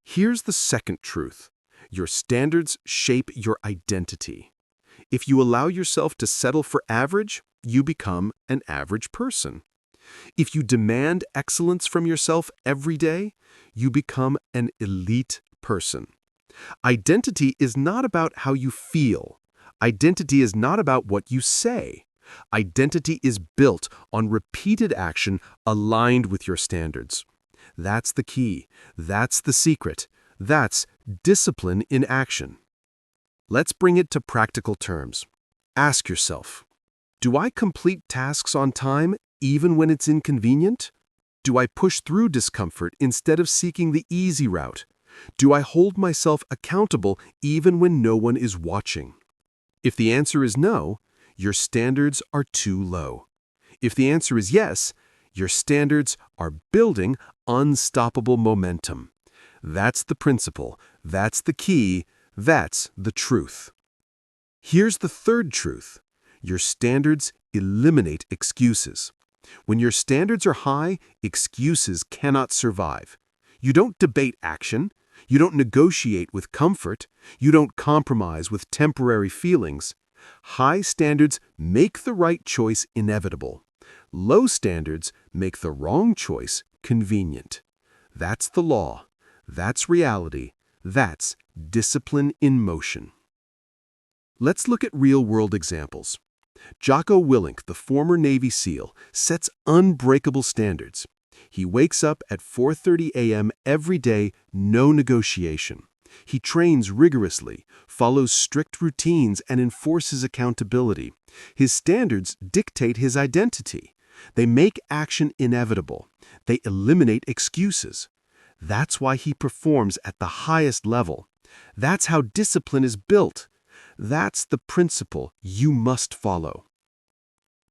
Here's the second truth. Your standards shape your identity. If you allow yourself to settle for average, you become an average person. If you demand excellence from yourself every day, you become an elite person. Identity is not about how you feel. Identity is not about what you say. Identity is built on repeated action aligned with your standards. That's the key. That's the secret. That's discipline in action. Let's bring it to practical terms. Ask yourself, do I complete tasks on time even when it's inconvenient? Do I push through discomfort instead of seeking the easy route? Do I hold myself accountable even when no one is watching? If the answer is no, your standards are too low. If the answer is yes, your standards are building unstoppable momentum. That's the principle. That's the key. That's the truth. Here's the third truth. Your standards eliminate excuses. When your standards are high, excuses cannot survive. You don't debate action. You don't negotiate with comfort. You don't compromise with temporary feelings. High standards make the right choice inevitable. Low standards make the wrong choice convenient. That's the law. That's reality. That's discipline in motion. Let's look at real-world examples. Jocko Willink, the former Navy SEAL, sets unbreakable standards. He wakes up at 4:30 a.m. every day, no negotiation. He trains rigorously, follows strict routines, and enforces accountability. His standards dictate his identity. They make action inevitable. They eliminate excuses. That's why he performs at the highest level. That's how discipline is built. That's the principle you must follow.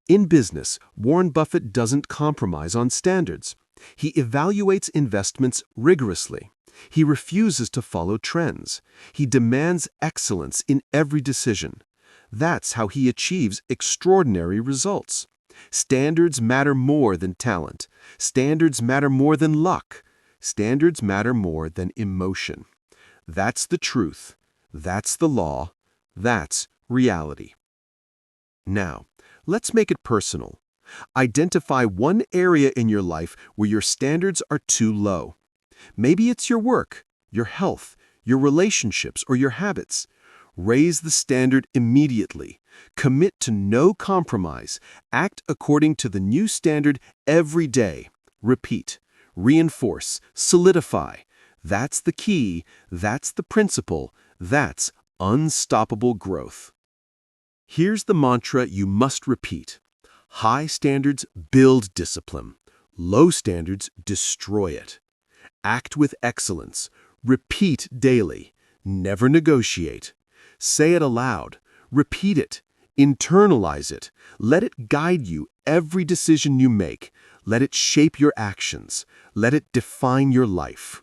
In business, Warren Buffett doesn't compromise on standards. He evaluates investments rigorously. He refuses to follow trends. He demands excellence in every decision. That's how he achieves extraordinary results. Standards matter more than talent. Standards matter more than luck. Standards matter more than emotion. That's the truth. That's the law. That's reality. Now, let's make it personal. Identify one area in your life where your standards are too low. Maybe it's your work, your health, your relationships, or your habits. Raise the standard immediately. Commit to no compromise. Act according to the new standard every day. Repeat, reinforce, solidify. That's the key. That's the principle. That's unstoppable growth. Here's the mantra you must repeat. High standards build discipline. Low standards destroy it. Act with excellence. Repeat daily. Never negotiate. Say it aloud. Repeat it. Internalize it. Let it guide you every decision you make. Let it shape your actions. Let it define your life.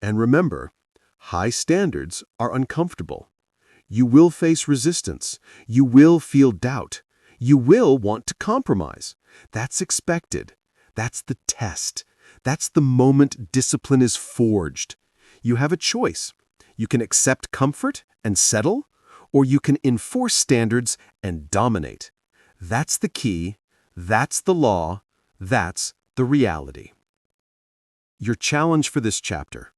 And remember, high standards are uncomfortable. You will face resistance. You will feel doubt. You will want to compromise. That's expected. That's the test. That's the moment discipline is forged. You have a choice. You can accept comfort and settle, or you can enforce standards and dominate. That's the key. That's the law. That's the reality. Your challenge for this chapter.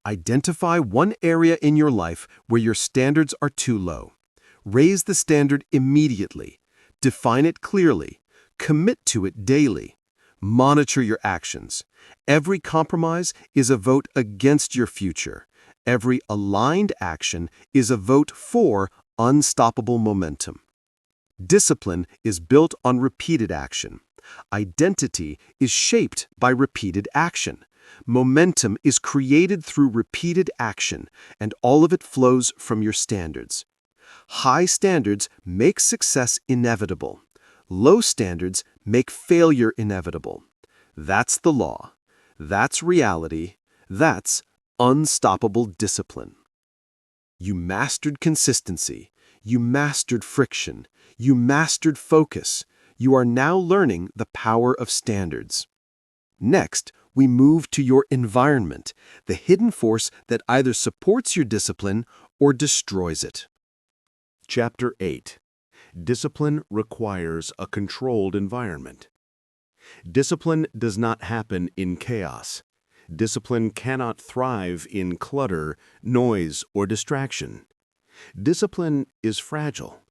Identify one area in your life where your standards are too low. Raise the standard immediately. Define it clearly. Commit to it daily. Monitor your actions. Every compromise is a vote against your future. Every aligned action is a vote for unstoppable momentum. Discipline is built on repeated action. Identity is shaped by repeated action. Momentum is created through repeated action, and all of it flows from your standards. High standards make success inevitable. Low standards make failure inevitable. That's the law. That's reality. That's unstoppable discipline. You mastered consistency. You mastered friction. You mastered focus. You are now learning the power of standards. Next, we move to your environment, the hidden force that either supports your discipline or destroys it. Chapter 8. Discipline requires a controlled environment. Discipline does not happen in chaos. Discipline cannot thrive in clutter, noise, or distraction. Discipline is fragile.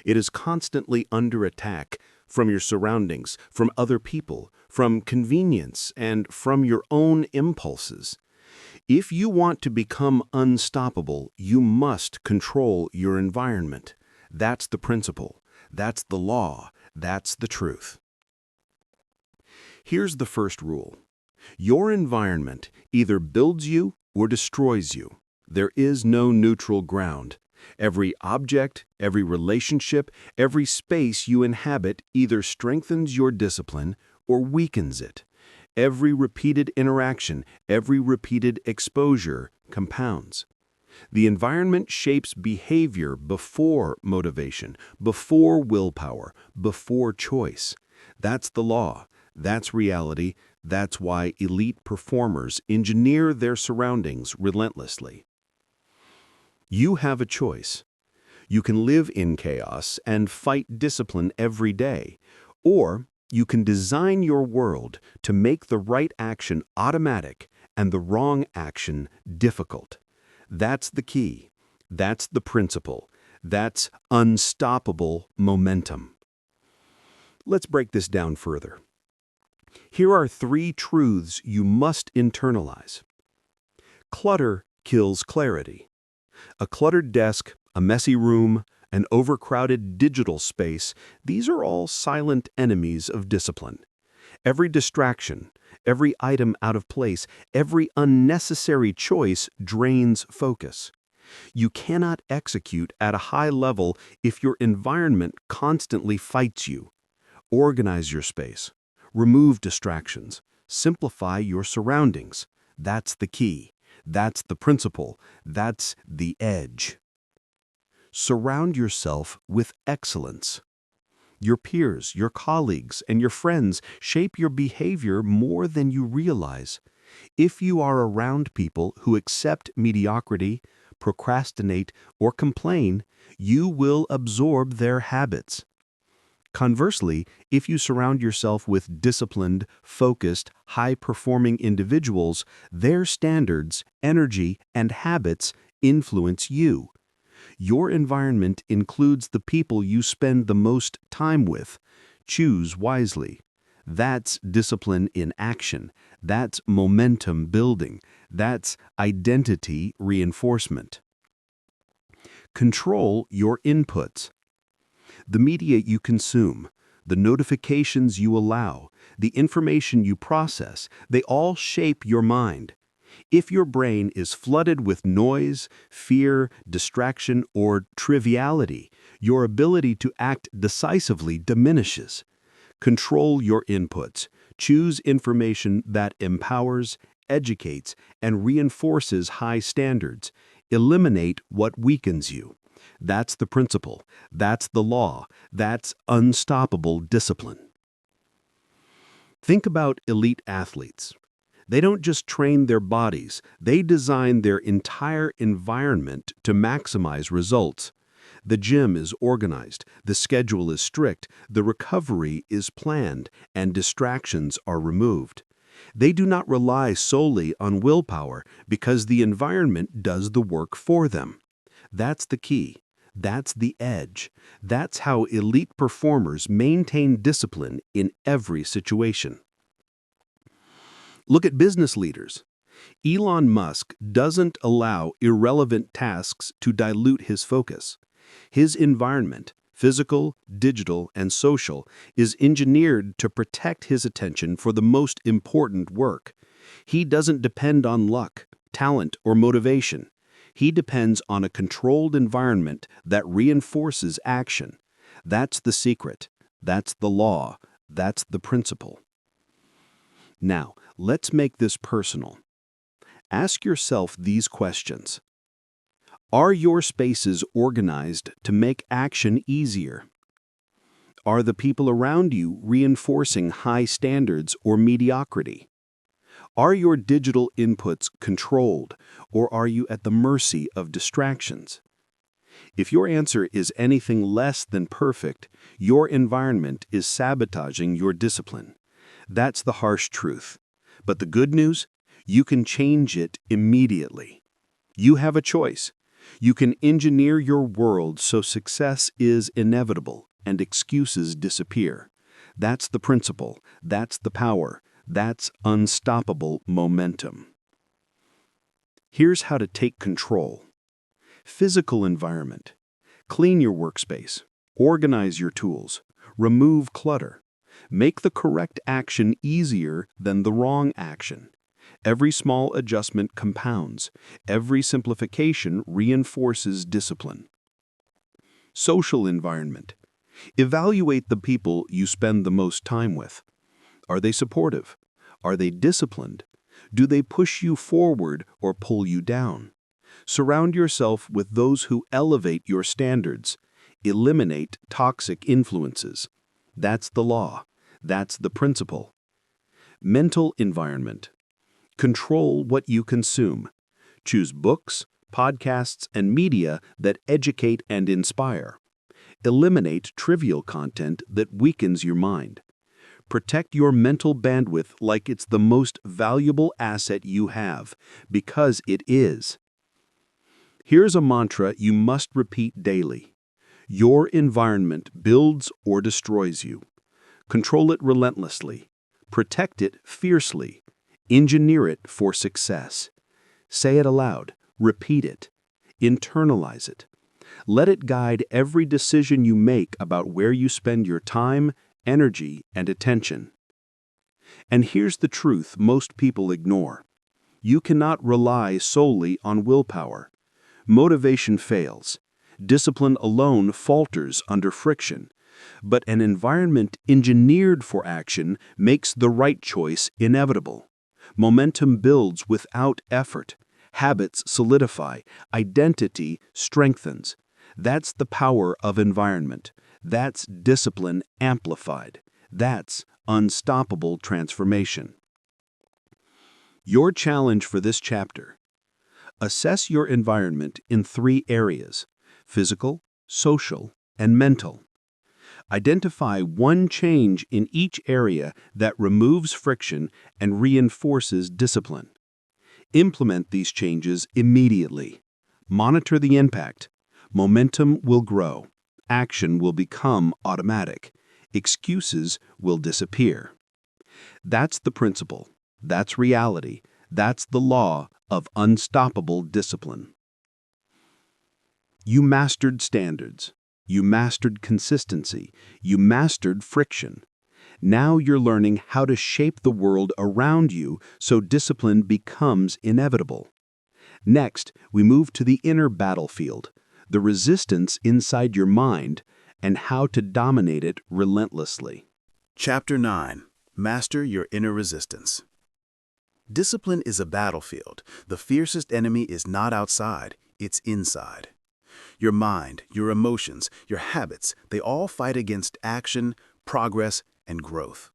It is constantly under attack from your surroundings, from other people, from convenience, and from your own impulses. If you want to become unstoppable, you must control your environment. That's the principle. That's the law. That's the truth. Here's the first rule. Your environment either builds you or destroys you. There is no neutral ground. Every object, every relationship, every space you inhabit either strengthens your discipline or weakens it. Every repeated interaction, every repeated exposure compounds. The environment shapes behavior before motivation, before willpower, before choice. That's the law. That's reality. That's why elite performers engineer their surroundings relentlessly. You have a choice. You can live in chaos and fight discipline every day, or you can design your world to make the right action automatic and the wrong action difficult. That's the key. That's the principle. That's unstoppable momentum. Let's break this down further. Here are 3 truths you must internalize. Clutter kills clarity. A cluttered desk, a messy room, an overcrowded digital space, these are all silent enemies of discipline. Every distraction, every item out of place, every unnecessary choice drains focus. You cannot execute at a high level if your environment constantly fights you. Organize your space. Remove distractions. Simplify your surroundings. That's the key. That's the principle. That's the edge. Surround yourself with excellence. Your peers, your colleagues, and your friends shape your behavior more than you realize. If you are around people who accept mediocrity, procrastinate, or complain, you will absorb their habits. Conversely, if you surround yourself with disciplined, focused, high-performing individuals, their standards, energy, and habits influence you. Your environment includes the people you spend the most time with. Choose wisely. That's discipline in action. That's momentum building. That's identity reinforcement. Control your inputs. The media you consume, the notifications you allow, the information you process, they all shape your mind. If your brain is flooded with noise, fear, distraction, or triviality, your ability to act decisively diminishes. Control your inputs. Choose information that empowers, educates, and reinforces high standards. Eliminate what weakens you. That's the principle. That's the law. That's unstoppable discipline. Think about elite athletes. They don't just train their bodies, they design their entire environment to maximize results. The gym is organized, the schedule is strict, the recovery is planned, and distractions are removed. They do not rely solely on willpower because the environment does the work for them. That's the key. That's the edge. That's how elite performers maintain discipline in every situation. Look at business leaders. Elon Musk doesn't allow irrelevant tasks to dilute his focus. His environment, physical, digital, and social, is engineered to protect his attention for the most important work. He doesn't depend on luck, talent, or motivation. He depends on a controlled environment that reinforces action. That's the secret. That's the law. That's the principle. Now, let's make this personal. Ask yourself these questions. Are your spaces organized to make action easier? Are the people around you reinforcing high standards or mediocrity? Are your digital inputs controlled, or are you at the mercy of distractions? If your answer is anything less than perfect, your environment is sabotaging your discipline. That's the harsh truth. But the good news? You can change it immediately. You have a choice. You can engineer your world so success is inevitable and excuses disappear. That's the principle. That's the power. That's unstoppable momentum. Here's how to take control. Physical environment. Clean your workspace. Organize your tools. Remove clutter. Make the correct action easier than the wrong action. Every small adjustment compounds. Every simplification reinforces discipline. Social environment. Evaluate the people you spend the most time with. Are they supportive? Are they disciplined? Do they push you forward or pull you down? Surround yourself with those who elevate your standards. Eliminate toxic influences. That's the law. That's the principle. Mental environment. Control what you consume. Choose books, podcasts, and media that educate and inspire. Eliminate trivial content that weakens your mind. Protect your mental bandwidth like it's the most valuable asset you have, because it is. Here's a mantra you must repeat daily. Your environment builds or destroys you. Control it relentlessly. Protect it fiercely. Engineer it for success. Say it aloud. Repeat it. Internalize it. Let it guide every decision you make about where you spend your time, energy, and attention. And here's the truth most people ignore. You cannot rely solely on willpower. Motivation fails. Discipline alone falters under friction. But an environment engineered for action makes the right choice inevitable. Momentum builds without effort. Habits solidify. Identity strengthens. That's the power of environment. That's discipline amplified. That's unstoppable transformation. Your challenge for this chapter. Assess your environment in 3 areas: physical, social, and mental. Identify one change in each area that removes friction and reinforces discipline. Implement these changes immediately. Monitor the impact. Momentum will grow. Action will become automatic. Excuses will disappear. That's the principle. That's reality. That's the law of unstoppable discipline. You mastered standards. You mastered consistency. You mastered friction. Now you're learning how to shape the world around you so discipline becomes inevitable. Next, we move to the inner battlefield, the resistance inside your mind, and how to dominate it relentlessly. Chapter 9. Master Your Inner Resistance. Discipline is a battlefield. The fiercest enemy is not outside, it's inside. Your mind, your emotions, your habits, they all fight against action, progress, and growth.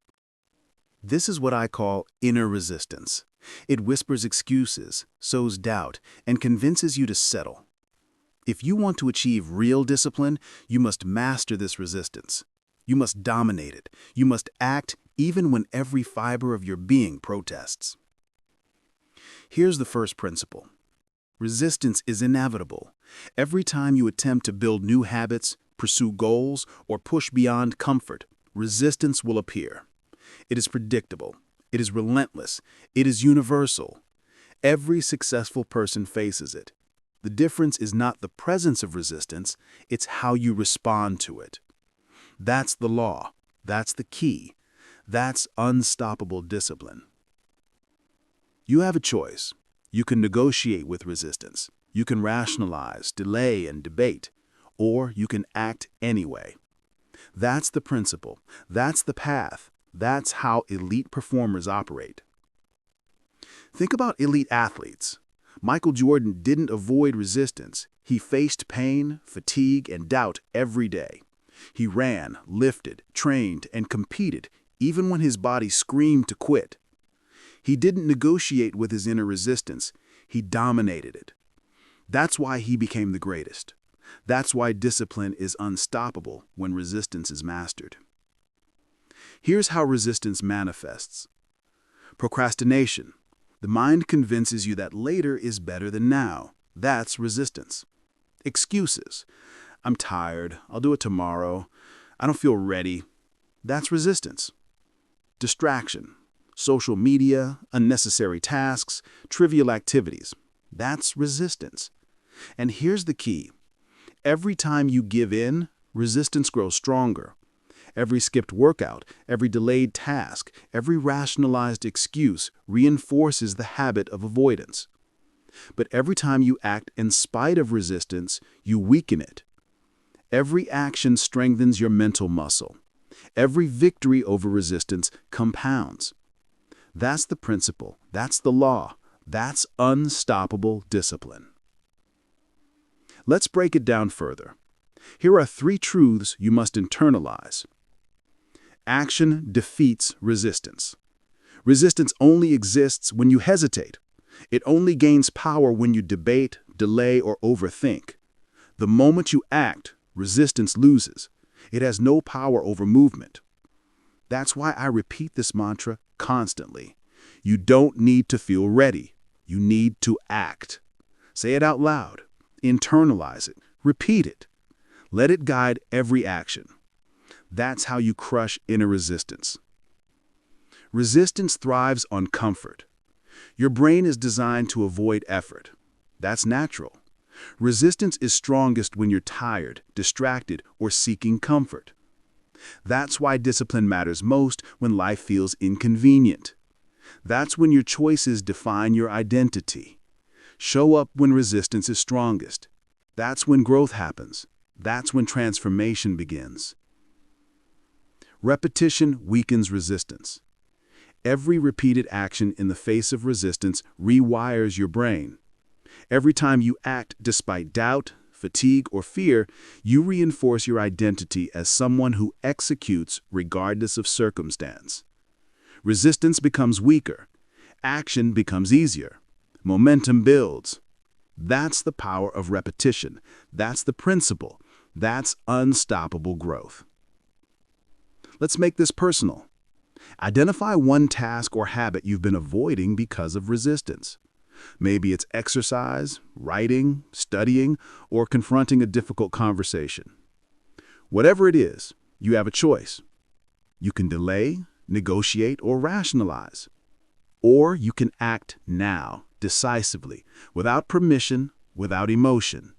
This is what I call inner resistance. It whispers excuses, sows doubt, and convinces you to settle. If you want to achieve real discipline, you must master this resistance. You must dominate it. You must act even when every fiber of your being protests. Here's the first principle. Resistance is inevitable. Every time you attempt to build new habits, pursue goals, or push beyond comfort, resistance will appear. It is predictable. It is relentless. It is universal. Every successful person faces it. The difference is not the presence of resistance, it's how you respond to it. That's the law. That's the key. That's unstoppable discipline. You have a choice. You can negotiate with resistance. You can rationalize, delay, and debate. Or you can act anyway. That's the principle. That's the path. That's how elite performers operate. Think about elite athletes. Michael Jordan didn't avoid resistance. He faced pain, fatigue, and doubt every day. He ran, lifted, trained, and competed, even when his body screamed to quit. He didn't negotiate with his inner resistance. He dominated it. That's why he became the greatest. That's why discipline is unstoppable when resistance is mastered. Here's how resistance manifests. Procrastination. The mind convinces you that later is better than now. That's resistance. Excuses. I'm tired. I'll do it tomorrow. I don't feel ready. That's resistance. Distraction. Social media, unnecessary tasks, trivial activities. That's resistance. And here's the key. Every time you give in, resistance grows stronger. Every skipped workout, every delayed task, every rationalized excuse reinforces the habit of avoidance. But every time you act in spite of resistance, you weaken it. Every action strengthens your mental muscle. Every victory over resistance compounds. That's the principle. That's the law. That's unstoppable discipline. Let's break it down further. Here are 3 truths you must internalize. Action defeats resistance. Resistance only exists when you hesitate. It only gains power when you debate, delay, or overthink. The moment you act, resistance loses. It has no power over movement. That's why I repeat this mantra constantly. You don't need to feel ready. You need to act. Say it out loud. Internalize it. Repeat it. Let it guide every action. That's how you crush inner resistance. Resistance thrives on comfort. Your brain is designed to avoid effort. That's natural. Resistance is strongest when you're tired, distracted, or seeking comfort. That's why discipline matters most when life feels inconvenient. That's when your choices define your identity. Show up when resistance is strongest. That's when growth happens. That's when transformation begins. Repetition weakens resistance. Every repeated action in the face of resistance rewires your brain. Every time you act despite doubt, fatigue, or fear, you reinforce your identity as someone who executes regardless of circumstance. Resistance becomes weaker. Action becomes easier. Momentum builds. That's the power of repetition. That's the principle. That's unstoppable growth. Let's make this personal. Identify one task or habit you've been avoiding because of resistance. Maybe it's exercise, writing, studying, or confronting a difficult conversation. Whatever it is, you have a choice. You can delay, negotiate, or rationalize. Or you can act now, decisively, without permission, without emotion.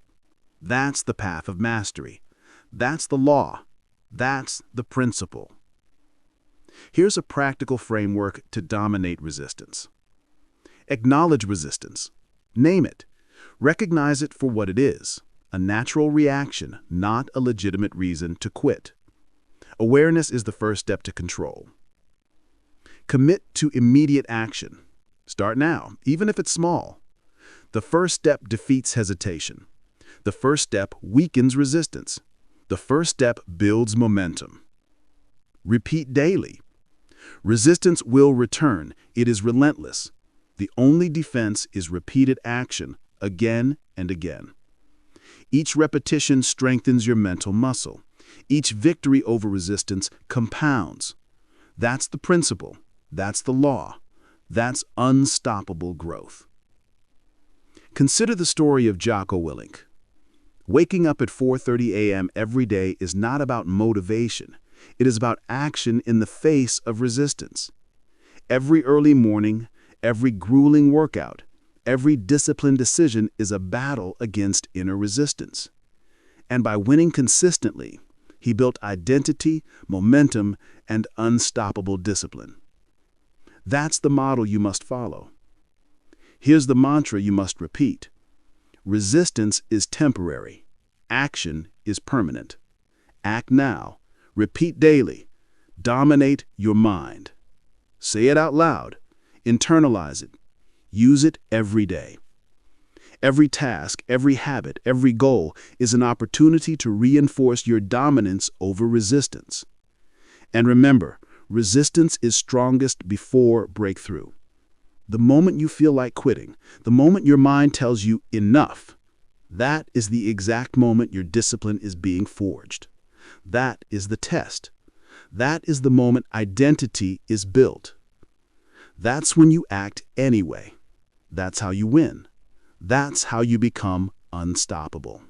That's the path of mastery. That's the law. That's the principle. Here's a practical framework to dominate resistance. Acknowledge resistance. Name it. Recognize it for what it is, a natural reaction, not a legitimate reason to quit. Awareness is the first step to control. Commit to immediate action. Start now, even if it's small. The first step defeats hesitation. The first step weakens resistance. The first step builds momentum. Repeat daily. Resistance will return. It is relentless. The only defense is repeated action, again and again. Each repetition strengthens your mental muscle. Each victory over resistance compounds. That's the principle. That's the law. That's unstoppable growth. Consider the story of Jocko Willink. Waking up at 4:30 a.m. every day is not about motivation. It is about action in the face of resistance. Every early morning, every grueling workout, Every disciplined decision is a battle against inner resistance. And by winning consistently, he built identity, momentum, and unstoppable discipline. That's the model you must follow. Here's the mantra you must repeat. Resistance is temporary. Action is permanent. Act now. Repeat daily. Dominate your mind. Say it out loud. Internalize it. Use it every day. Every task, every habit, every goal is an opportunity to reinforce your dominance over resistance. And remember, resistance is strongest before breakthrough. The moment you feel like quitting, the moment your mind tells you enough, that is the exact moment your discipline is being forged. That is the test. That is the moment identity is built. That's when you act anyway. That's how you win. That's how you become unstoppable.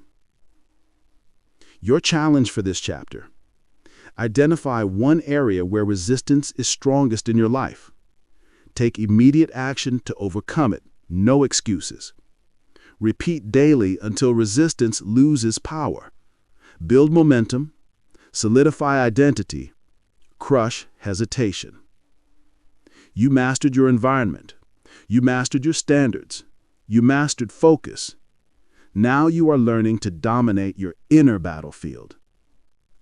Your challenge for this chapter: identify one area where resistance is strongest in your life. Take immediate action to overcome it. No excuses. Repeat daily until resistance loses power. Build momentum. Solidify identity. Crush hesitation. You mastered your environment. You mastered your standards. You mastered focus. Now you are learning to dominate your inner battlefield.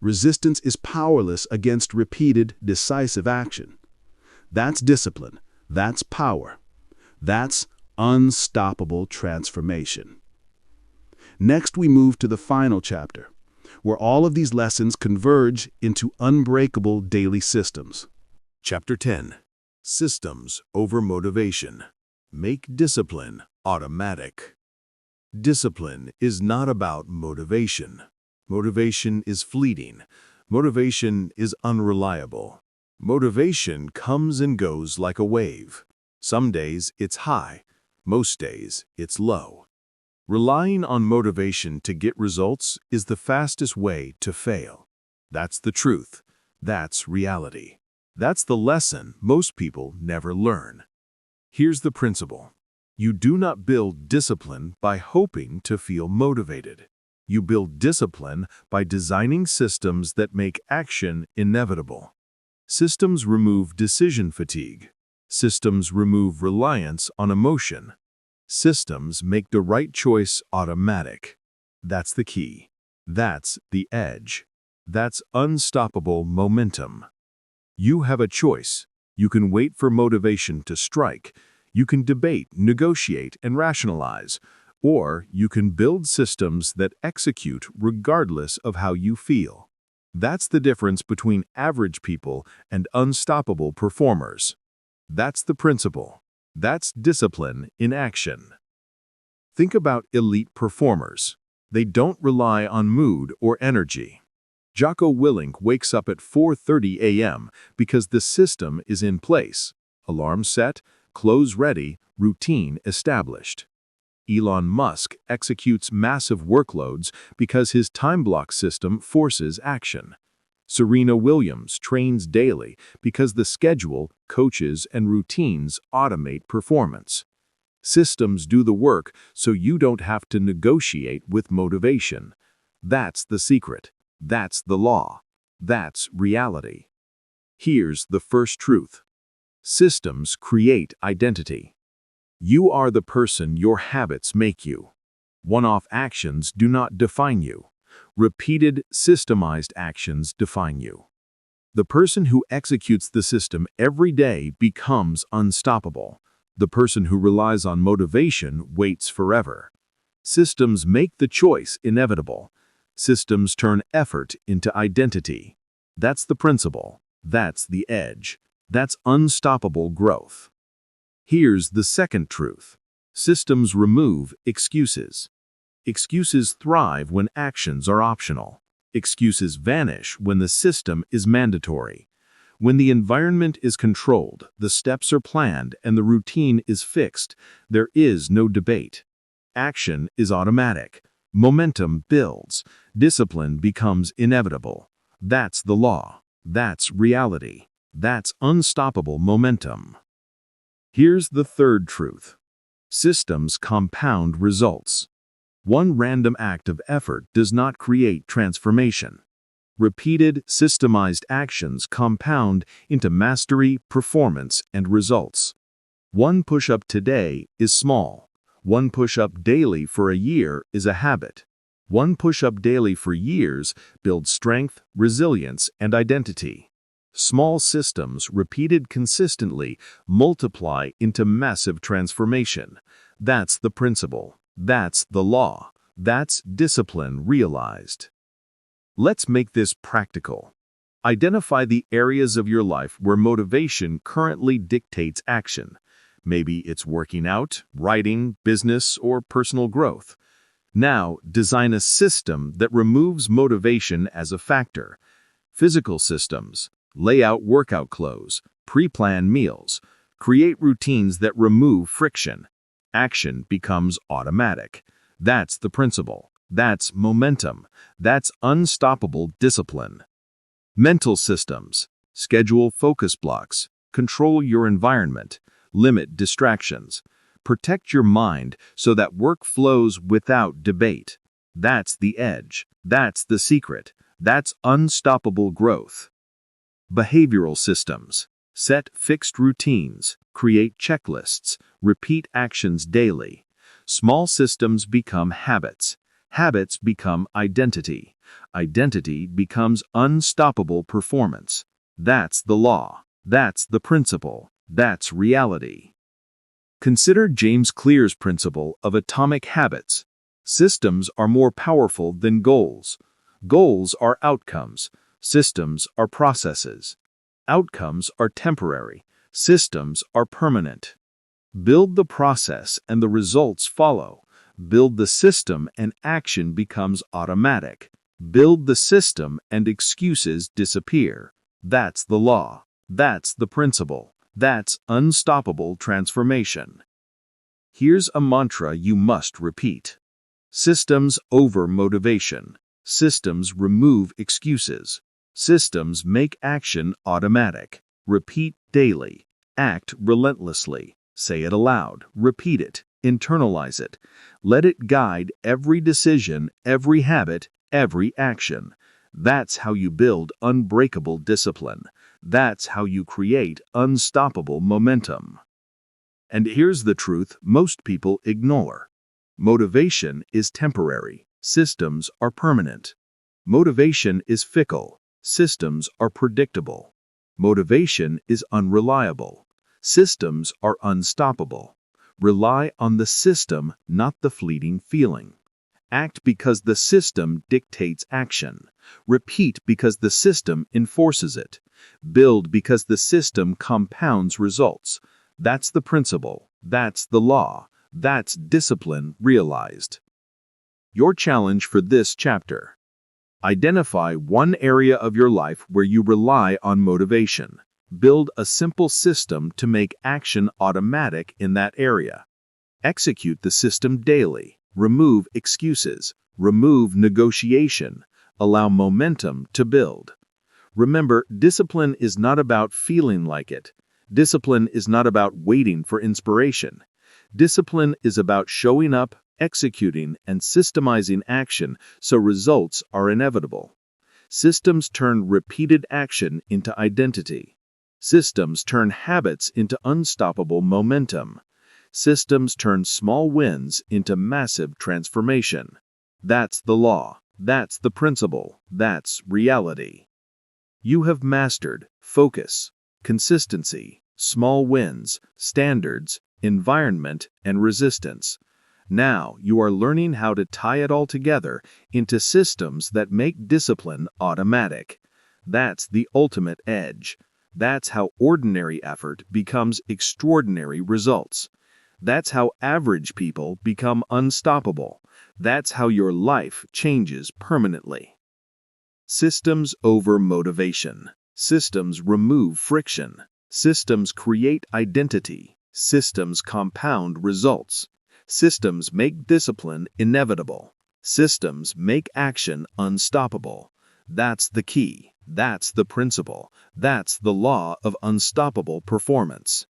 Resistance is powerless against repeated, decisive action. That's discipline. That's power. That's unstoppable transformation. Next, we move to the final chapter, where all of these lessons converge into unbreakable daily systems. Chapter 10. Systems over motivation. Make discipline automatic. Discipline is not about motivation. Motivation is fleeting. Motivation is unreliable. Motivation comes and goes like a wave. Some days it's high. Most days it's low. Relying on motivation to get results is the fastest way to fail. That's the truth. That's reality. That's the lesson most people never learn. Here's the principle. You do not build discipline by hoping to feel motivated. You build discipline by designing systems that make action inevitable. Systems remove decision fatigue. Systems remove reliance on emotion. Systems make the right choice automatic. That's the key. That's the edge. That's unstoppable momentum. You have a choice. You can wait for motivation to strike. You can debate, negotiate, and rationalize. Or you can build systems that execute regardless of how you feel. That's the difference between average people and unstoppable performers. That's the principle. That's discipline in action. Think about elite performers. They don't rely on mood or energy. Jocko Willink wakes up at 4:30 a.m. because the system is in place. Alarm set, clothes ready, routine established. Elon Musk executes massive workloads because his time block system forces action. Serena Williams trains daily because the schedule, coaches, and routines automate performance. Systems do the work so you don't have to negotiate with motivation. That's the secret. That's the law. That's reality. Here's the first truth. Systems create identity. You are the person your habits make you. One-off actions do not define you. Repeated, systemized actions define you. The person who executes the system every day becomes unstoppable. The person who relies on motivation waits forever. Systems make the choice inevitable. Systems turn effort into identity. That's the principle. That's the edge. That's unstoppable growth. Here's the second truth. Systems remove excuses. Excuses thrive when actions are optional. Excuses vanish when the system is mandatory. When the environment is controlled, the steps are planned, and the routine is fixed, there is no debate. Action is automatic. Momentum builds. Discipline becomes inevitable. That's the law. That's reality. That's unstoppable momentum. Here's the third truth. Systems compound results. One random act of effort does not create transformation. Repeated, systemized actions compound into mastery, performance, and results. One push-up today is small. One push-up daily for a year is a habit. One push-up daily for years builds strength, resilience, and identity. Small systems repeated consistently multiply into massive transformation. That's the principle. That's the law. That's discipline realized. Let's make this practical. Identify the areas of your life where motivation currently dictates action. Maybe it's working out, writing, business, or personal growth. Now, design a system that removes motivation as a factor. Physical systems. Lay out workout clothes. Pre-plan meals. Create routines that remove friction. Action becomes automatic. That's the principle. That's momentum. That's unstoppable discipline. Mental systems. Schedule focus blocks. Control your environment. Limit distractions. Protect your mind so that work flows without debate. That's the edge. That's the secret. That's unstoppable growth. Behavioral systems. Set fixed routines. Create checklists. Repeat actions daily. Small systems become habits. Habits become identity. Identity becomes unstoppable performance. That's the law. That's the principle. That's reality. Consider James Clear's principle of atomic habits. Systems are more powerful than goals. Goals are outcomes. Systems are processes. Outcomes are temporary. Systems are permanent. Build the process and the results follow. Build the system and action becomes automatic. Build the system and excuses disappear. That's the law. That's the principle. That's unstoppable transformation. Here's a mantra you must repeat. Systems over motivation. Systems remove excuses. Systems make action automatic. Repeat daily. Act relentlessly. Say it aloud. Repeat it. Internalize it. Let it guide every decision, every habit, every action. That's how you build unbreakable discipline. That's how you create unstoppable momentum. And here's the truth most people ignore. Motivation is temporary. Systems are permanent. Motivation is fickle. Systems are predictable. Motivation is unreliable. Systems are unstoppable. Rely on the system, not the fleeting feeling. Act because the system dictates action. Repeat because the system enforces it. Build because the system compounds results. That's the principle. That's the law. That's discipline realized. Your challenge for this chapter. Identify one area of your life where you rely on motivation. Build a simple system to make action automatic in that area. Execute the system daily. Remove excuses. Remove negotiation. Allow momentum to build. Remember, discipline is not about feeling like it. Discipline is not about waiting for inspiration. Discipline is about showing up, executing, and systemizing action so results are inevitable. Systems turn repeated action into identity. Systems turn habits into unstoppable momentum. Systems turn small wins into massive transformation. That's the law. That's the principle. That's reality. You have mastered focus, consistency, small wins, standards, environment, and resistance. Now you are learning how to tie it all together into systems that make discipline automatic. That's the ultimate edge. That's how ordinary effort becomes extraordinary results. That's how average people become unstoppable. That's how your life changes permanently. Systems over motivation. Systems remove friction. Systems create identity. Systems compound results. Systems make discipline inevitable. Systems make action unstoppable. That's the key. That's the principle. That's the law of unstoppable performance.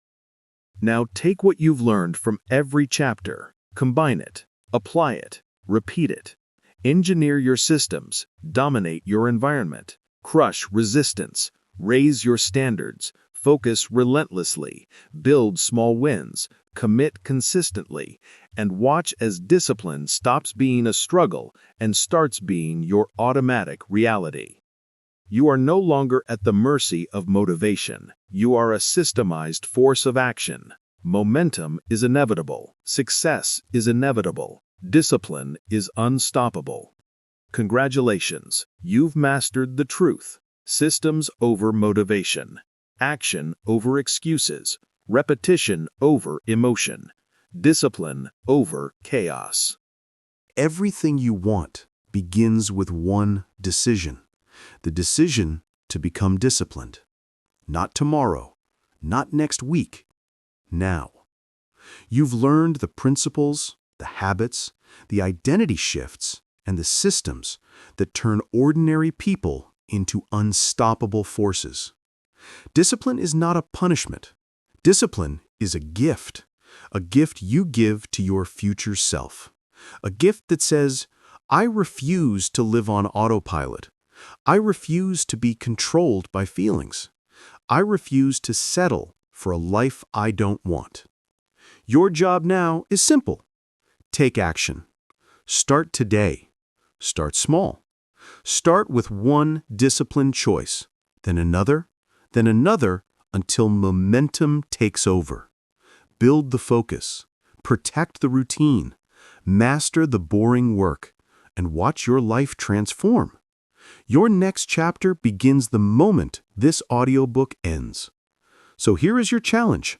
Now take what you've learned from every chapter, combine it, apply it, repeat it. Engineer your systems, dominate your environment, crush resistance, raise your standards, focus relentlessly, build small wins, commit consistently, and watch as discipline stops being a struggle and starts being your automatic reality. You are no longer at the mercy of motivation. You are a systemized force of action. Momentum is inevitable. Success is inevitable. Discipline is unstoppable. Congratulations, you've mastered the truth. Systems over motivation. Action over excuses. Repetition over emotion. Discipline over chaos. Everything you want begins with one decision. The decision to become disciplined. Not tomorrow, not next week, now. You've learned the principles, the habits, the identity shifts, and the systems that turn ordinary people into unstoppable forces. Discipline is not a punishment. Discipline is a gift you give to your future self. A gift that says, I refuse to live on autopilot. I refuse to be controlled by feelings. I refuse to settle for a life I don't want. Your job now is simple. Take action. Start today. Start small. Start with one disciplined choice, then another, until momentum takes over. Build the focus. Protect the routine. Master the boring work, and watch your life transform. Your next chapter begins the moment this audiobook ends. So here is your challenge.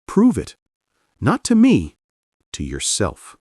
Prove it. Not to me, to yourself.